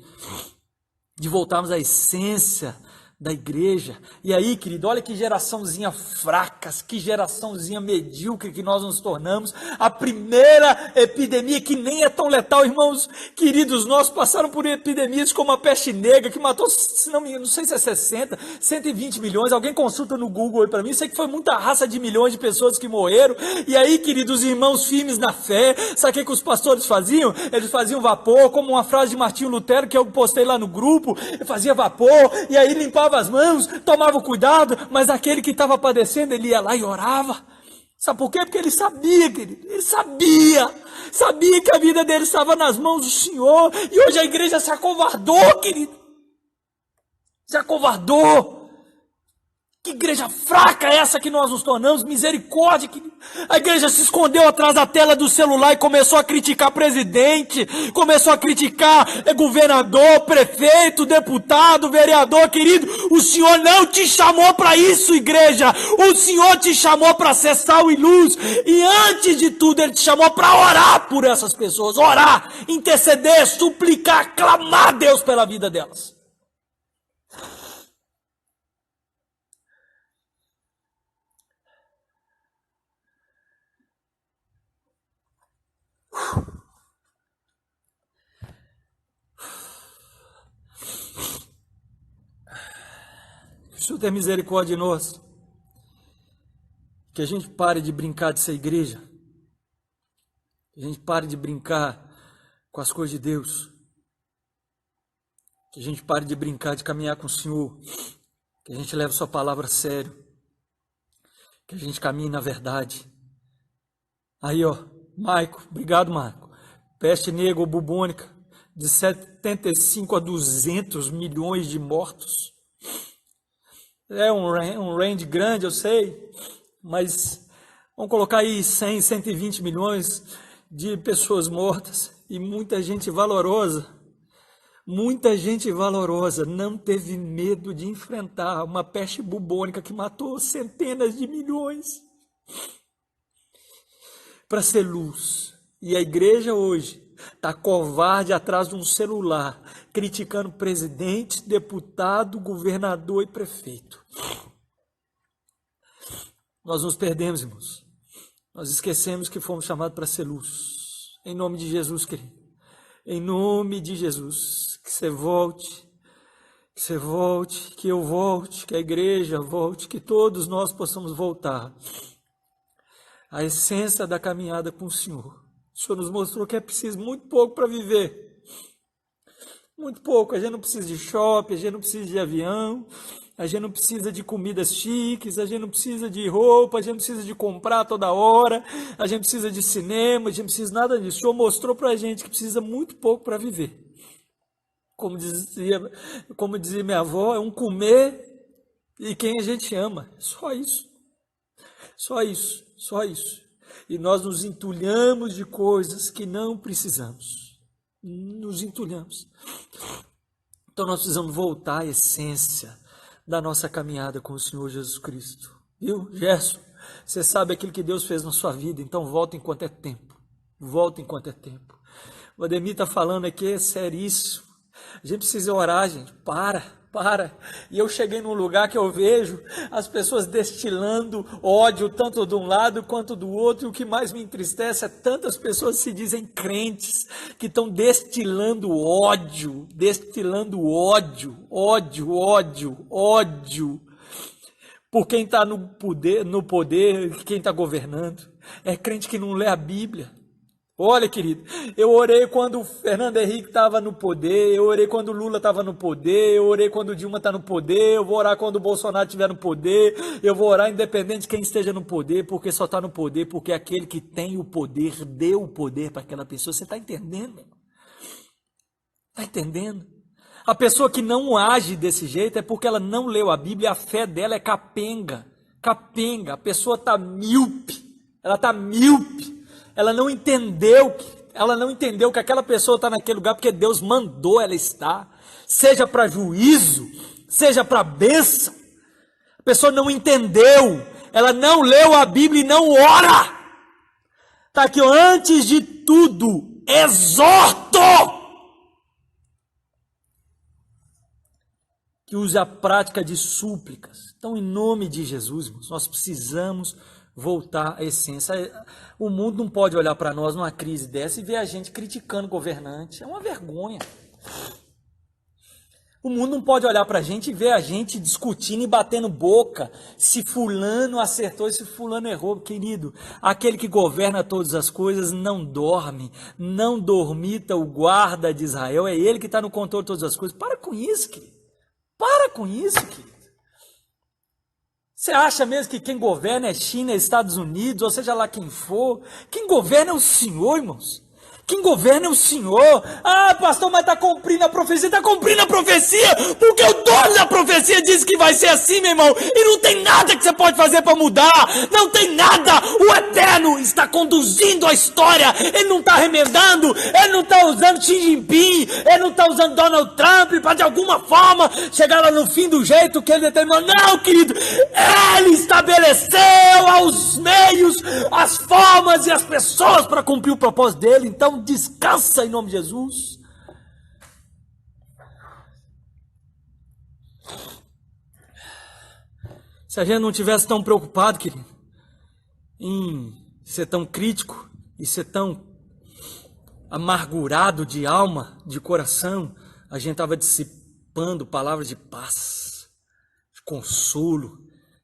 de voltarmos à essência da igreja. E aí, querido, olha que geraçãozinha fraca, que geraçãozinha medíocre que nós nos tornamos. A primeira epidemia que nem é tão letal, irmãos queridos, nós passaram por epidemias como a peste negra, que matou, se não sei se é 60, 120 milhões, alguém consulta no Google aí para mim, sei que foi muita raça de milhões de pessoas que morreram. E aí, queridos, irmãos firmes na fé, sabe o que os pastores faziam? Eles faziam vapor, como uma frase de Martinho Lutero que eu postei lá no grupo, fazia vapor, e aí limpava as mãos, tomava cuidado, mas aquele que estava padecendo, ele ia lá e orava. Sabe por quê? Porque ele sabia, querido, ele sabia que a vida dele estava nas mãos do Senhor, e hoje a igreja se acovardou, querido, se acovardou. Que igreja fraca é essa que nós nos tornamos? Misericórdia, querido. A igreja se escondeu atrás da tela do celular e começou a criticar presidente, começou a criticar governador, prefeito, deputado, vereador, querido. O Senhor não te chamou para isso, igreja. O Senhor te chamou para ser sal e luz. E antes de tudo, Ele te chamou para orar por essas pessoas. Orar, interceder, suplicar, clamar a Deus pela vida delas. Que o Senhor tenha misericórdia de nós. Que a gente pare de brincar de ser igreja. Que a gente pare de brincar com as coisas de Deus. Que a gente pare de brincar, de caminhar com o Senhor. Que a gente leve sua palavra a sério. Que a gente caminhe na verdade. Aí, ó, Maico, obrigado, Maico. Peste negra ou bubônica, de 75 a 200 milhões de mortos. É um range grande, eu sei, mas vamos colocar aí 100, 120 milhões de pessoas mortas e muita gente valorosa não teve medo de enfrentar uma peste bubônica que matou centenas de milhões para ser luz. E a igreja hoje está covarde atrás de um celular, criticando presidente, deputado, governador e prefeito. Nós nos perdemos, irmãos. Nós esquecemos que fomos chamados para ser luz. Em nome de Jesus, querido. Em nome de Jesus. Que você volte, que eu volte, que a igreja volte, que todos nós possamos voltar à essência da caminhada com o Senhor. O Senhor nos mostrou que é preciso muito pouco para viver. Muito pouco. A gente não precisa de shopping, a gente não precisa de avião, a gente não precisa de comidas chiques, a gente não precisa de roupa, a gente não precisa de comprar toda hora, a gente precisa de cinema, a gente não precisa nada disso. O Senhor mostrou para a gente que precisa muito pouco para viver. Como dizia minha avó, é um comer e quem a gente ama. Só isso. Só isso. Só isso. E nós nos entulhamos de coisas que não precisamos. Nos entulhamos. Então nós precisamos voltar à essência da nossa caminhada com o Senhor Jesus Cristo. Viu, Gerson? Você sabe aquilo que Deus fez na sua vida, então volta enquanto é tempo. Volta enquanto é tempo. O Ademir está falando aqui, é seríssimo. A gente precisa orar, gente. Para. E eu cheguei num lugar que eu vejo as pessoas destilando ódio, tanto de um lado quanto do outro, e o que mais me entristece é tantas pessoas que se dizem crentes, que estão destilando ódio, por quem está no poder, quem está governando. É crente que não lê a Bíblia. Olha, querido, eu orei quando o Fernando Henrique estava no poder, eu orei quando o Lula estava no poder, eu orei quando o Dilma está no poder, eu vou orar quando o Bolsonaro estiver no poder, eu vou orar independente de quem esteja no poder, porque só está no poder, porque aquele que tem o poder, deu o poder para aquela pessoa. Você está entendendo? Está entendendo? A pessoa que não age desse jeito é porque ela não leu a Bíblia, a fé dela é capenga, a pessoa está míope, ela não entendeu que aquela pessoa está naquele lugar porque Deus mandou ela estar, seja para juízo, seja para bênção. A pessoa não entendeu, ela não leu a Bíblia e não ora. Está aqui, antes de tudo, exorto que use a prática de súplicas. Então, em nome de Jesus, irmãos, nós precisamos voltar à essência. O mundo não pode olhar para nós numa crise dessa e ver a gente criticando o governante. É uma vergonha. O mundo não pode olhar para a gente e ver a gente discutindo e batendo boca, se fulano acertou e se fulano errou. Querido, aquele que governa todas as coisas não dorme, não dormita o guarda de Israel, é ele que está no controle de todas as coisas. Para com isso, querido. Você acha mesmo que quem governa é China, Estados Unidos, ou seja lá quem for? Quem governa é o Senhor, irmãos. Quem governa é o Senhor. Ah, pastor, mas está cumprindo a profecia. Está cumprindo a profecia, porque o dono da profecia disse que vai ser assim, meu irmão. E não tem nada que você pode fazer para mudar. Não tem nada. O Eterno está conduzindo a história. Ele não está remendando. Ele não está usando Xi Jinping. Ele não está usando Donald Trump para de alguma forma chegar lá no fim do jeito que ele determinou. Não, querido. Ele estabeleceu os meios, as formas e as pessoas para cumprir o propósito dele. Então, descansa em nome de Jesus. Se a gente não tivesse tão preocupado, querido, em ser tão crítico e ser tão amargurado de alma, de coração, a gente estava dissipando palavras de paz, de consolo,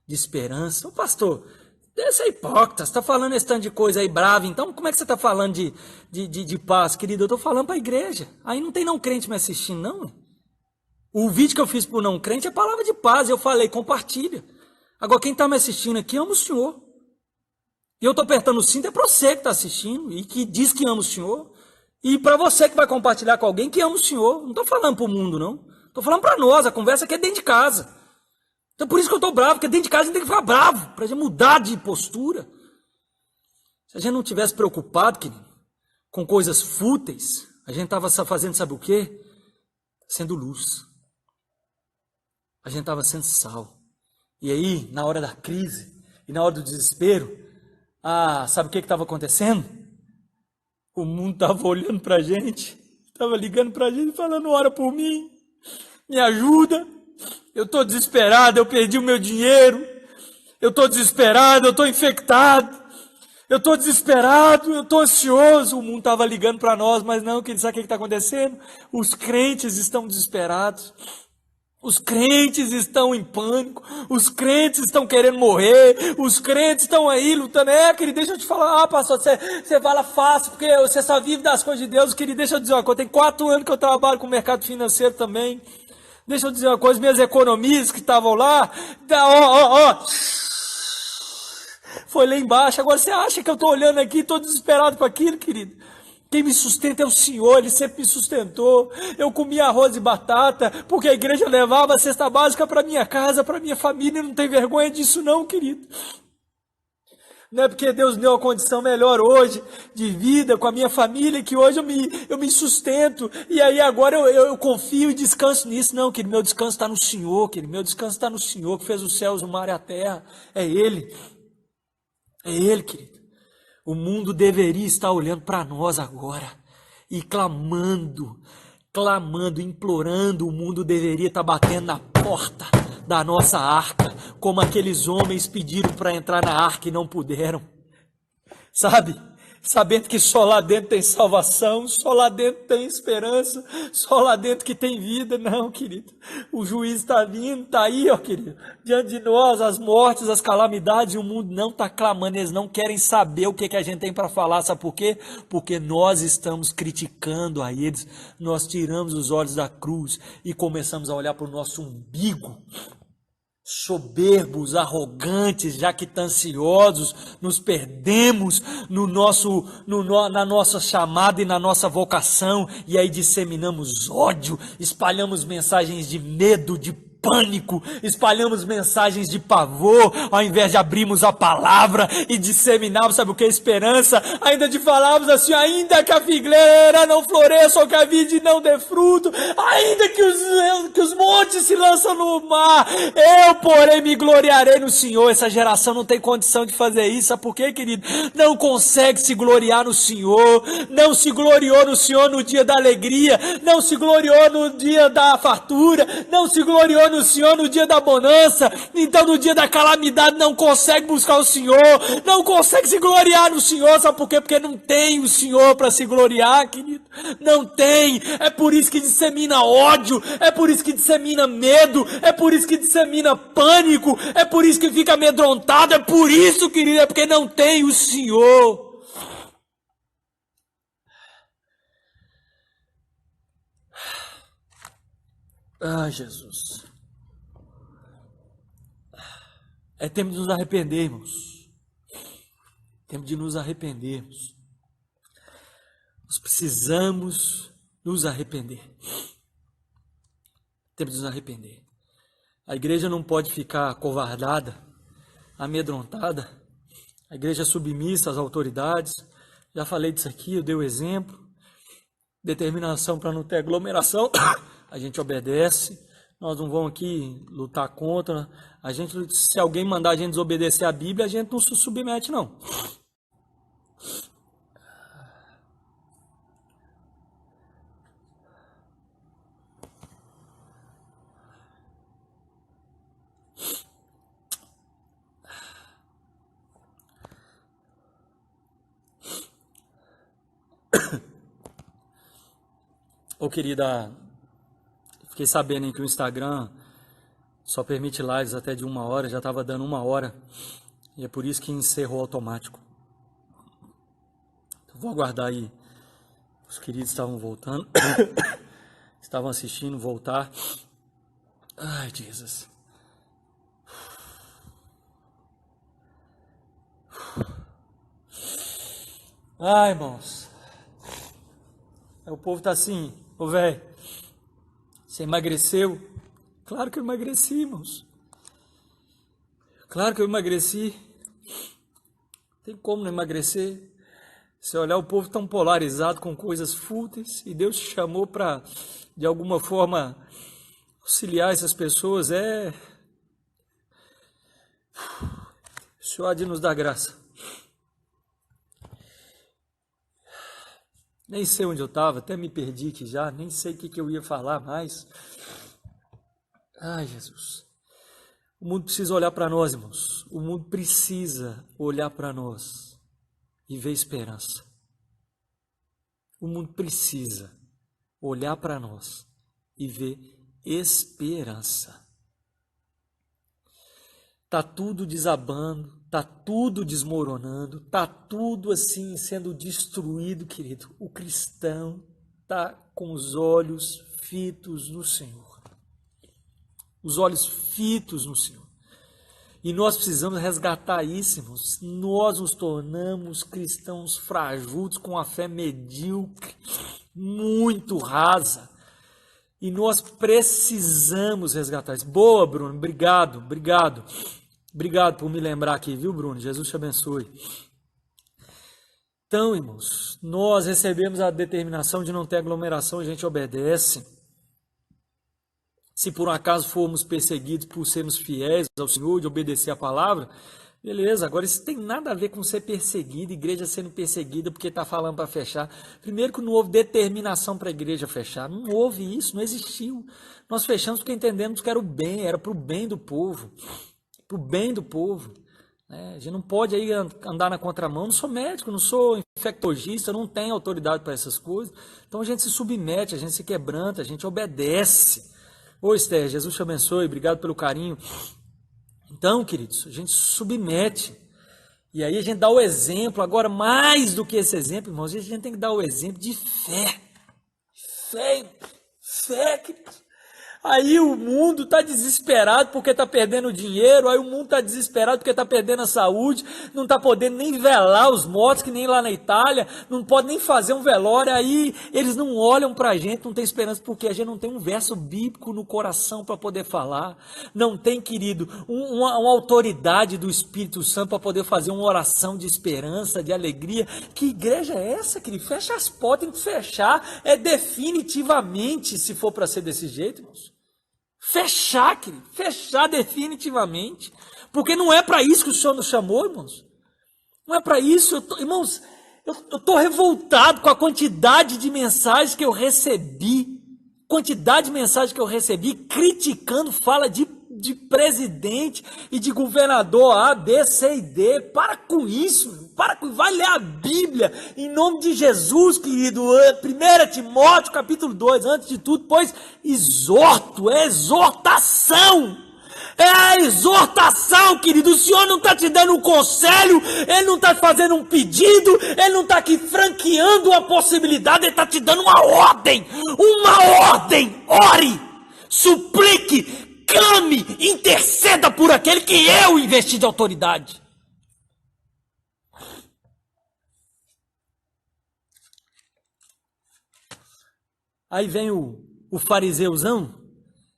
de esperança. Ô pastor, você é hipócrita, você está falando esse tanto de coisa aí brava, então como é que você está falando de paz, querido? Eu estou falando para a igreja, aí não tem não crente me assistindo, não. O vídeo que eu fiz para o não crente é palavra de paz. Eu falei, compartilha. Agora, quem está me assistindo aqui ama o Senhor. E eu estou apertando o cinto, é para você que está assistindo e que diz que ama o Senhor. E para você que vai compartilhar com alguém que ama o Senhor. Não estou falando para o mundo, não. Estou falando para nós. A conversa aqui é dentro de casa. Então, por isso que eu estou bravo, porque dentro de casa a gente tem que ficar bravo, para a gente mudar de postura. Se a gente não tivesse preocupado, querido, com coisas fúteis, a gente estava fazendo, sabe o quê? Sendo luz. A gente estava sendo sal. E aí, na hora da crise e na hora do desespero, sabe o que estava acontecendo? O mundo estava olhando para a gente, estava ligando para a gente, falando, ora por mim, me ajuda, eu estou desesperado, eu perdi o meu dinheiro, eu estou desesperado, eu estou infectado, eu estou desesperado, eu estou ansioso. O mundo estava ligando para nós, mas não, querido, sabe o que está acontecendo? Os crentes estão desesperados. Os crentes estão em pânico, os crentes estão querendo morrer, os crentes estão aí lutando. Querido, deixa eu te falar, pastor, você fala fácil, porque você só vive das coisas de Deus. Querido, deixa eu dizer uma coisa, tem 4 anos que eu trabalho com o mercado financeiro também. Deixa eu dizer uma coisa, minhas economistas que estavam lá, foi lá embaixo. Agora você acha que eu estou olhando aqui, estou desesperado com aquilo, querido? Quem me sustenta é o Senhor, Ele sempre me sustentou. Eu comia arroz e batata, porque a igreja levava a cesta básica para minha casa, para minha família, não tem vergonha disso não, querido. Não é porque Deus deu uma condição melhor hoje, de vida, com a minha família, que hoje eu me sustento, e aí agora eu confio e descanso nisso. Não, querido, meu descanso está no Senhor, querido, meu descanso está no Senhor, que fez os céus, o mar e a terra. É Ele, querido. O mundo deveria estar olhando para nós agora e clamando, implorando. O mundo deveria estar batendo na porta da nossa arca, como aqueles homens pediram para entrar na arca e não puderam. Sabe? Sabendo que só lá dentro tem salvação, só lá dentro tem esperança, só lá dentro que tem vida. Não, querido, o juiz está vindo, está aí, ó, querido, diante de nós, as mortes, as calamidades, e o mundo não está clamando, eles não querem saber o que a gente tem para falar, sabe por quê? Porque nós estamos criticando a eles, nós tiramos os olhos da cruz e começamos a olhar para o nosso umbigo. Soberbos, arrogantes, jactanciosos, nos perdemos na nossa chamada e na nossa vocação, e aí disseminamos ódio, espalhamos mensagens de medo, de pânico, espalhamos mensagens de pavor, ao invés de abrirmos a palavra e disseminarmos, sabe o que é esperança? Ainda de falarmos assim, ainda que a figueira não floresça ou que a vide não dê fruto, ainda que os montes se lançam no mar, eu, porém, me gloriarei no Senhor. Essa geração não tem condição de fazer isso, sabe por quê, querido? Não consegue se gloriar no Senhor, não se gloriou no Senhor no dia da alegria, não se gloriou no dia da fartura, não se gloriou no Senhor no dia da bonança, então no dia da calamidade não consegue buscar o Senhor, não consegue se gloriar no Senhor, sabe por quê? Porque não tem o Senhor para se gloriar, querido, não tem. É por isso que dissemina ódio, é por isso que dissemina medo, é por isso que dissemina pânico, é por isso que fica amedrontado, é por isso, querido, é porque não tem o Senhor. Jesus. É tempo de nos arrependermos. Tempo de nos arrependermos. Nós precisamos nos arrepender. Tempo de nos arrepender. A igreja não pode ficar acovardada, amedrontada. A igreja é submissa às autoridades. Já falei disso aqui, eu dei o exemplo. Determinação para não ter aglomeração. A gente obedece. Nós não vamos aqui lutar contra. Se alguém mandar a gente desobedecer a Bíblia, a gente não se submete, não. Ô, querida, fiquei sabendo que o Instagram só permite lives até de 1 hora, já estava dando 1 hora, e é por isso que encerrou automático. Então, vou aguardar aí, os queridos estavam voltando, estavam assistindo, voltar, Ai, Jesus. Ai, irmãos. O povo tá assim, ô velho, você emagreceu? Claro que eu emagreci, irmãos. Claro que eu emagreci. Tem como não emagrecer? Se olhar, o povo tão polarizado com coisas fúteis, e Deus te chamou para, de alguma forma, auxiliar essas pessoas. O Senhor há de nos dar graça. Nem sei onde eu estava, até me perdi aqui já, nem sei o que eu ia falar mais. Ai, Jesus. O mundo precisa olhar para nós, irmãos. O mundo precisa olhar para nós e ver esperança. O mundo precisa olhar para nós e ver esperança. Tá tudo desabando, tá tudo desmoronando, tá tudo assim sendo destruído, querido. O cristão tá com os olhos fitos no Senhor. Os olhos fitos no Senhor. E nós precisamos resgatar isso, irmãos. Nós nos tornamos cristãos frajudos com a fé medíocre, muito rasa. E nós precisamos resgatar isso. Boa, Bruno. Obrigado. Obrigado por me lembrar aqui, viu, Bruno? Jesus te abençoe. Então, irmãos, nós recebemos a determinação de não ter aglomeração, a gente obedece. Se por um acaso formos perseguidos por sermos fiéis ao Senhor, de obedecer a palavra, beleza. Agora, isso tem nada a ver com ser perseguido, igreja sendo perseguida porque está falando para fechar. Primeiro que não houve determinação para a igreja fechar. Não houve isso, não existiu. Nós fechamos porque entendemos que era o bem, era para o bem do povo. Para o bem do povo. A gente não pode aí andar na contramão. Não sou médico, não sou infectologista, não tenho autoridade para essas coisas. Então a gente se submete, a gente se quebranta, a gente obedece. Ô Esther, Jesus te abençoe, obrigado pelo carinho. Então, queridos, a gente se submete. E aí a gente dá o exemplo. Agora, mais do que esse exemplo, irmãos, a gente tem que dar o exemplo de fé. Fé, queridos. Aí o mundo está desesperado porque está perdendo dinheiro, aí o mundo está desesperado porque está perdendo a saúde, não está podendo nem velar os mortos, que nem lá na Itália, não pode nem fazer um velório, aí eles não olham para a gente, não tem esperança, porque a gente não tem um verso bíblico no coração para poder falar, não tem, querido, uma autoridade do Espírito Santo para poder fazer uma oração de esperança, de alegria. Que igreja é essa, querido? Fecha as portas, tem que fechar, definitivamente, se for para ser desse jeito, irmãos. Fechar, querido, fechar definitivamente, porque não é para isso que o Senhor nos chamou, irmãos, não é para isso. Irmãos, eu estou revoltado com a quantidade de mensagens que eu recebi, criticando fala de presidente e de governador A, B, C e D. Para com isso, vai ler a Bíblia, em nome de Jesus, querido. 1 Timóteo, capítulo 2, antes de tudo, pois exorto, é exortação. É a exortação, querido. O Senhor não está te dando um conselho, Ele não está fazendo um pedido, Ele não está aqui franqueando uma possibilidade, Ele está te dando uma ordem. Ore, suplique, clame, interceda por aquele que eu investi de autoridade. Aí vem o fariseuzão,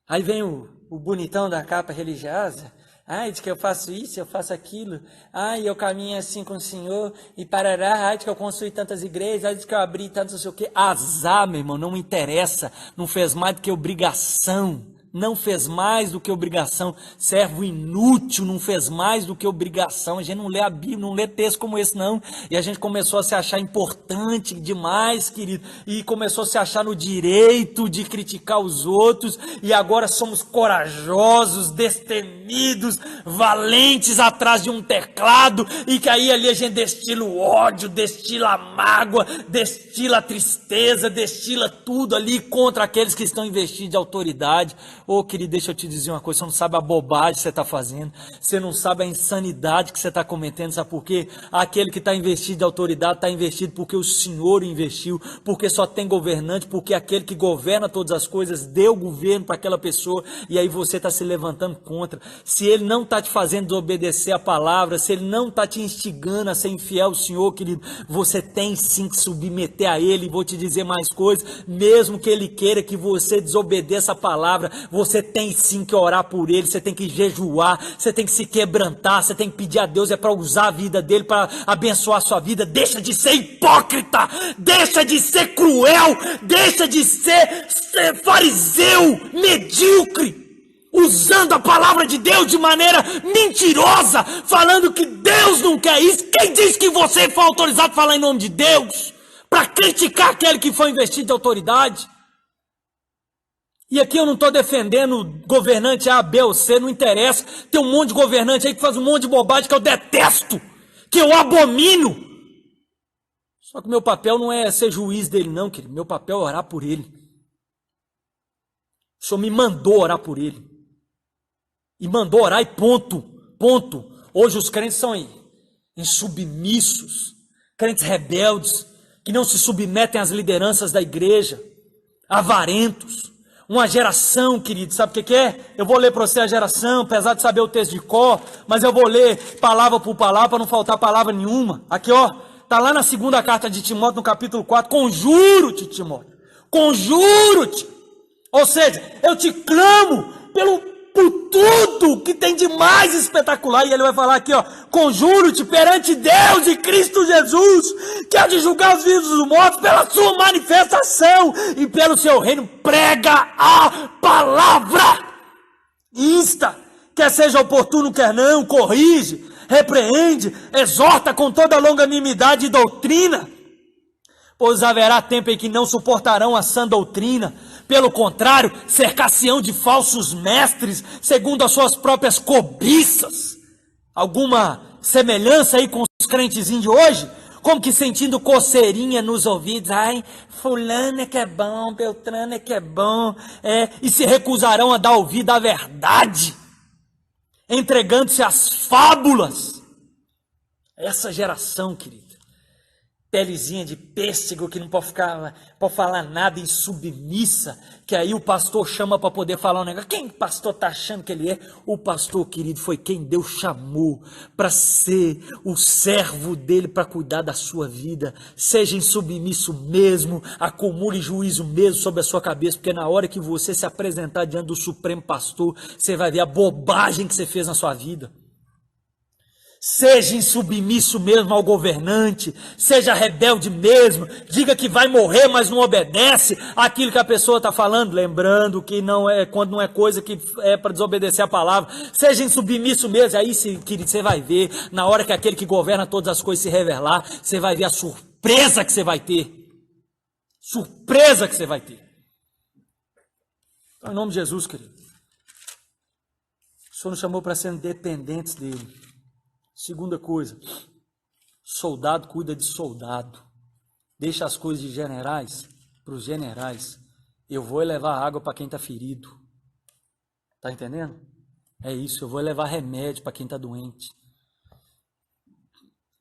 aí vem o bonitão da capa religiosa. Ai, diz que eu faço isso, eu faço aquilo. Ai, eu caminho assim com o Senhor e parará. Ai, diz que eu construí tantas igrejas. Ai, diz que eu abri tantos não sei o quê. Azar, meu irmão, não me interessa. Não fez mais do que obrigação. Servo inútil, não fez mais do que obrigação. A gente não lê a Bíblia, não lê texto como esse não, e a gente começou a se achar importante demais, querido, e começou a se achar no direito de criticar os outros, e agora somos corajosos, destemidos, valentes atrás de um teclado, e que aí ali a gente destila o ódio, destila a mágoa, destila a tristeza, destila tudo ali contra aqueles que estão investindo de autoridade. Ô, querido, deixa eu te dizer uma coisa, você não sabe a bobagem que você está fazendo, você não sabe a insanidade que você está cometendo, sabe por quê? Aquele que está investido de autoridade está investido porque o Senhor investiu, porque só tem governante, porque aquele que governa todas as coisas deu governo para aquela pessoa, e aí você está se levantando contra. Se ele não está te fazendo desobedecer a palavra, se ele não está te instigando a ser infiel ao Senhor, querido, você tem sim que submeter a ele. E vou te dizer mais coisas, mesmo que ele queira que você desobedeça a palavra, você tem sim que orar por ele, você tem que jejuar, você tem que se quebrantar, você tem que pedir a Deus para usar a vida dele, para abençoar a sua vida. Deixa de ser hipócrita, deixa de ser cruel, deixa de ser fariseu, medíocre, usando a palavra de Deus de maneira mentirosa, falando que Deus não quer isso. Quem diz que você foi autorizado a falar em nome de Deus? Para criticar aquele que foi investido de autoridade? E aqui eu não estou defendendo governante A, B ou C, não interessa. Tem um monte de governante aí que faz um monte de bobagem que eu detesto, que eu abomino. Só que meu papel não é ser juiz dele não, querido. Meu papel é orar por ele. O Senhor me mandou orar por ele. E mandou orar e ponto, ponto. Hoje os crentes são insubmissos, crentes rebeldes, que não se submetem às lideranças da igreja, avarentos. Uma geração, querido, sabe o que é? Eu vou ler para você a geração, apesar de saber o texto de cor, mas eu vou ler palavra por palavra para não faltar palavra nenhuma. Aqui, ó, tá lá na segunda carta de Timóteo, no capítulo 4, conjuro-te, Timóteo, conjuro-te. Ou seja, eu te clamo por tudo que tem de mais espetacular. E ele vai falar aqui, ó, conjuro-te perante Deus e Cristo Jesus, que há de julgar os vivos e os mortos pela sua manifestação e pelo seu reino. Prega a palavra, insta, quer seja oportuno, quer não, corrige, repreende, exorta com toda longanimidade e doutrina, pois haverá tempo em que não suportarão a sã doutrina. Pelo contrário, cercar-se-ão de falsos mestres, segundo as suas próprias cobiças. Alguma semelhança aí com os crentezinhos de hoje? Como que sentindo coceirinha nos ouvidos. Ai, fulano é que é bom, Beltrano é que é bom. E se recusarão a dar ouvido à verdade, entregando-se às fábulas. Essa geração, querido, pelezinha de pêssego, que não pode falar nada, insubmissa, que aí o pastor chama para poder falar um negócio. Quem o pastor está achando que ele é? O pastor, querido, foi quem Deus chamou para ser o servo dele, para cuidar da sua vida. Seja insubmisso mesmo, acumule juízo mesmo sobre a sua cabeça, porque na hora que você se apresentar diante do Supremo Pastor, você vai ver a bobagem que você fez na sua vida. Seja insubmisso mesmo ao governante, seja rebelde mesmo, diga que vai morrer, mas não obedece àquilo que a pessoa está falando, lembrando que não é, quando não é coisa que é para desobedecer a palavra. Seja insubmisso mesmo, aí querido, você vai ver, na hora que aquele que governa todas as coisas se revelar, você vai ver a surpresa que você vai ter. Surpresa que você vai ter. Então, em nome de Jesus, querido, o Senhor nos chamou para sermos dependentes dele. Segunda coisa, soldado cuida de soldado. Deixa as coisas de generais para os generais. Eu vou levar água para quem está ferido. Está entendendo? É isso, eu vou levar remédio para quem está doente.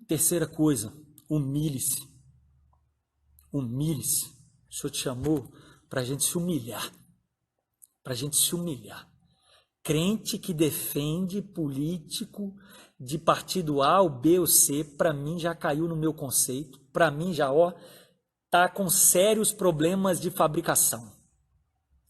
Terceira coisa, humilhe-se. Humilhe-se. O Senhor te chamou para a gente se humilhar. Para a gente se humilhar. Crente que defende político de partido A, ou B ou C, para mim já caiu no meu conceito, para mim já está com sérios problemas de fabricação.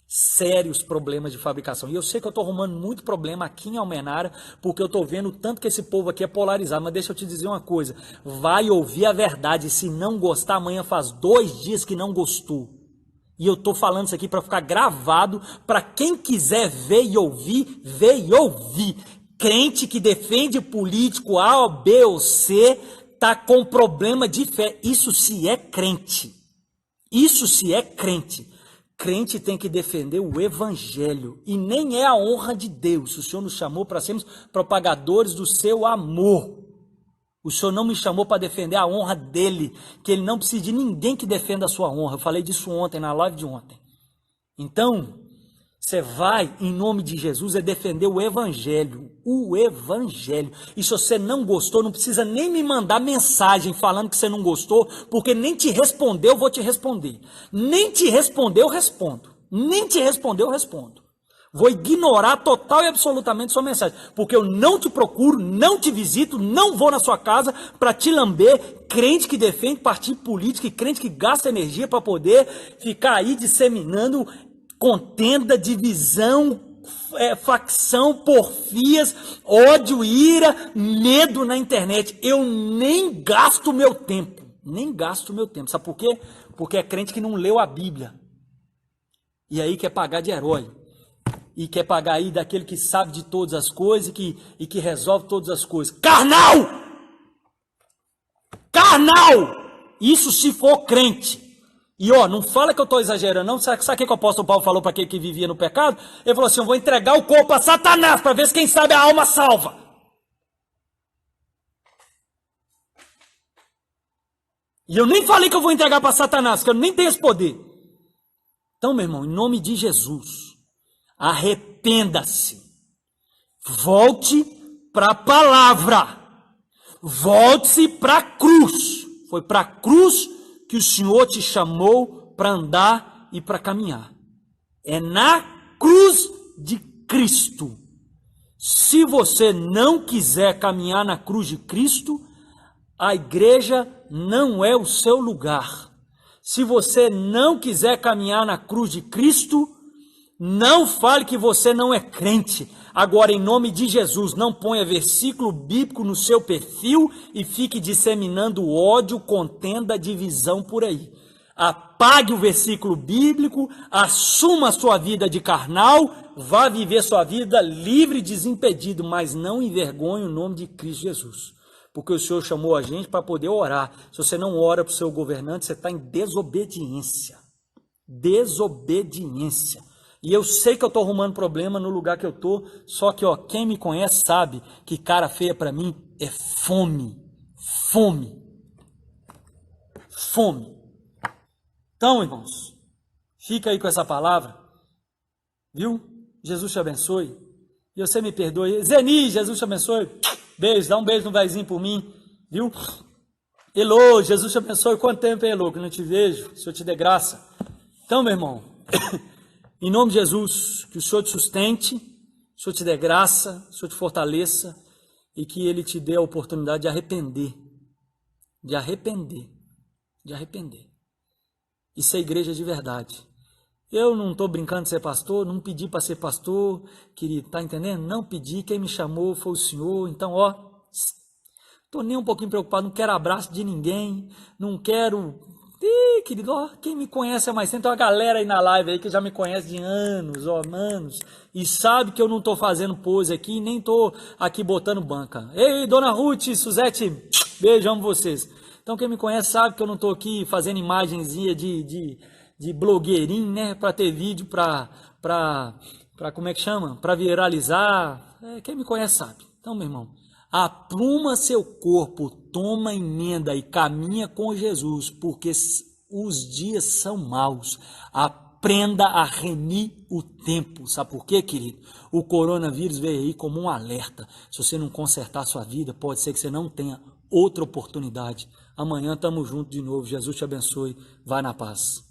Sérios problemas de fabricação. E eu sei que eu estou arrumando muito problema aqui em Almenara, porque eu estou vendo o tanto que esse povo aqui é polarizado. Mas deixa eu te dizer uma coisa, vai ouvir a verdade, se não gostar, amanhã faz 2 dias que não gostou. E eu estou falando isso aqui para ficar gravado, para quem quiser ver e ouvir, ver e ouvir. Crente que defende político A, B ou C, está com problema de fé. Isso se é crente. Isso se é crente. Crente tem que defender o evangelho. E nem é a honra de Deus. O Senhor nos chamou para sermos propagadores do seu amor. O Senhor não me chamou para defender a honra dele, que ele não precisa de ninguém que defenda a sua honra. Eu falei disso ontem, na live de ontem. Então, Você vai, em nome de Jesus, é defender o Evangelho. O Evangelho. E se você não gostou, não precisa nem me mandar mensagem falando que você não gostou, porque nem te respondeu, eu vou te responder. Nem te respondeu, eu respondo. Nem te respondeu, eu respondo. Vou ignorar total e absolutamente sua mensagem, porque eu não te procuro, não te visito, não vou na sua casa para te lamber, crente que defende partido político e crente que gasta energia para poder ficar aí disseminando contenda, divisão, facção, porfias, ódio, ira, medo na internet. Eu nem gasto meu tempo. Nem gasto meu tempo. Sabe por quê? Porque é crente que não leu a Bíblia. E aí quer pagar de herói. E quer pagar aí daquele que sabe de todas as coisas e que resolve todas as coisas. Carnal! Carnal! Isso se for crente. E ó, não fala que eu estou exagerando, não. Sabe o que o apóstolo Paulo falou para aquele que vivia no pecado? Ele falou assim: eu vou entregar o corpo a Satanás para ver se quem sabe a alma salva. E eu nem falei que eu vou entregar para Satanás, porque eu nem tenho esse poder. Então, meu irmão, em nome de Jesus, arrependa-se. Volte para a palavra. Volte-se para a cruz. Foi para a cruz que o Senhor te chamou para andar e para caminhar. É na cruz de Cristo. Se você não quiser caminhar na cruz de Cristo, a igreja não é o seu lugar. Se você não quiser caminhar na cruz de Cristo, não fale que você não é crente. Agora, em nome de Jesus, não ponha versículo bíblico no seu perfil e fique disseminando ódio, contenda, divisão por aí. Apague o versículo bíblico, assuma a sua vida de carnal, vá viver sua vida livre e desimpedido, mas não envergonhe o nome de Cristo Jesus. Porque o Senhor chamou a gente para poder orar. Se você não ora para o seu governante, você está em desobediência. Desobediência. E eu sei que eu estou arrumando problema no lugar que eu estou, só que ó, quem me conhece sabe que cara feia para mim é fome. Fome. Fome. Então, irmãos, fica aí com essa palavra, viu? Jesus te abençoe. E você me perdoe. Zeni, Jesus te abençoe. Beijo, dá um beijo no vezinho por mim, viu? Elô, Jesus te abençoe. Quanto tempo, Elô, que eu não te vejo? O Senhor te dê graça. Então, meu irmão, em nome de Jesus, que o Senhor te sustente, o Senhor te dê graça, o Senhor te fortaleça e que Ele te dê a oportunidade de arrepender, de arrepender, de arrepender. E ser igreja de verdade. Eu não estou brincando de ser pastor, não pedi para ser pastor, querido, tá entendendo? Não pedi, quem me chamou foi o Senhor, então, ó, estou nem um pouquinho preocupado, não quero abraço de ninguém, não quero... querido, ó, quem me conhece há mais tempo, tem uma galera aí na live aí que já me conhece de anos, ó, anos, e sabe que eu não estou fazendo pose aqui, nem estou aqui botando banca. Ei, dona Ruth, Suzete, beijo, amo vocês. Então, quem me conhece sabe que eu não estou aqui fazendo imagenzinha de blogueirinho, né, para ter vídeo, para como é que chama? Para viralizar. Quem me conhece sabe. Então, meu irmão, apruma seu corpo, toma emenda e caminha com Jesus, porque os dias são maus. Aprenda a remir o tempo. Sabe por quê, querido? O coronavírus veio aí como um alerta. Se você não consertar a sua vida, pode ser que você não tenha outra oportunidade. Amanhã estamos juntos de novo. Jesus te abençoe. Vai na paz.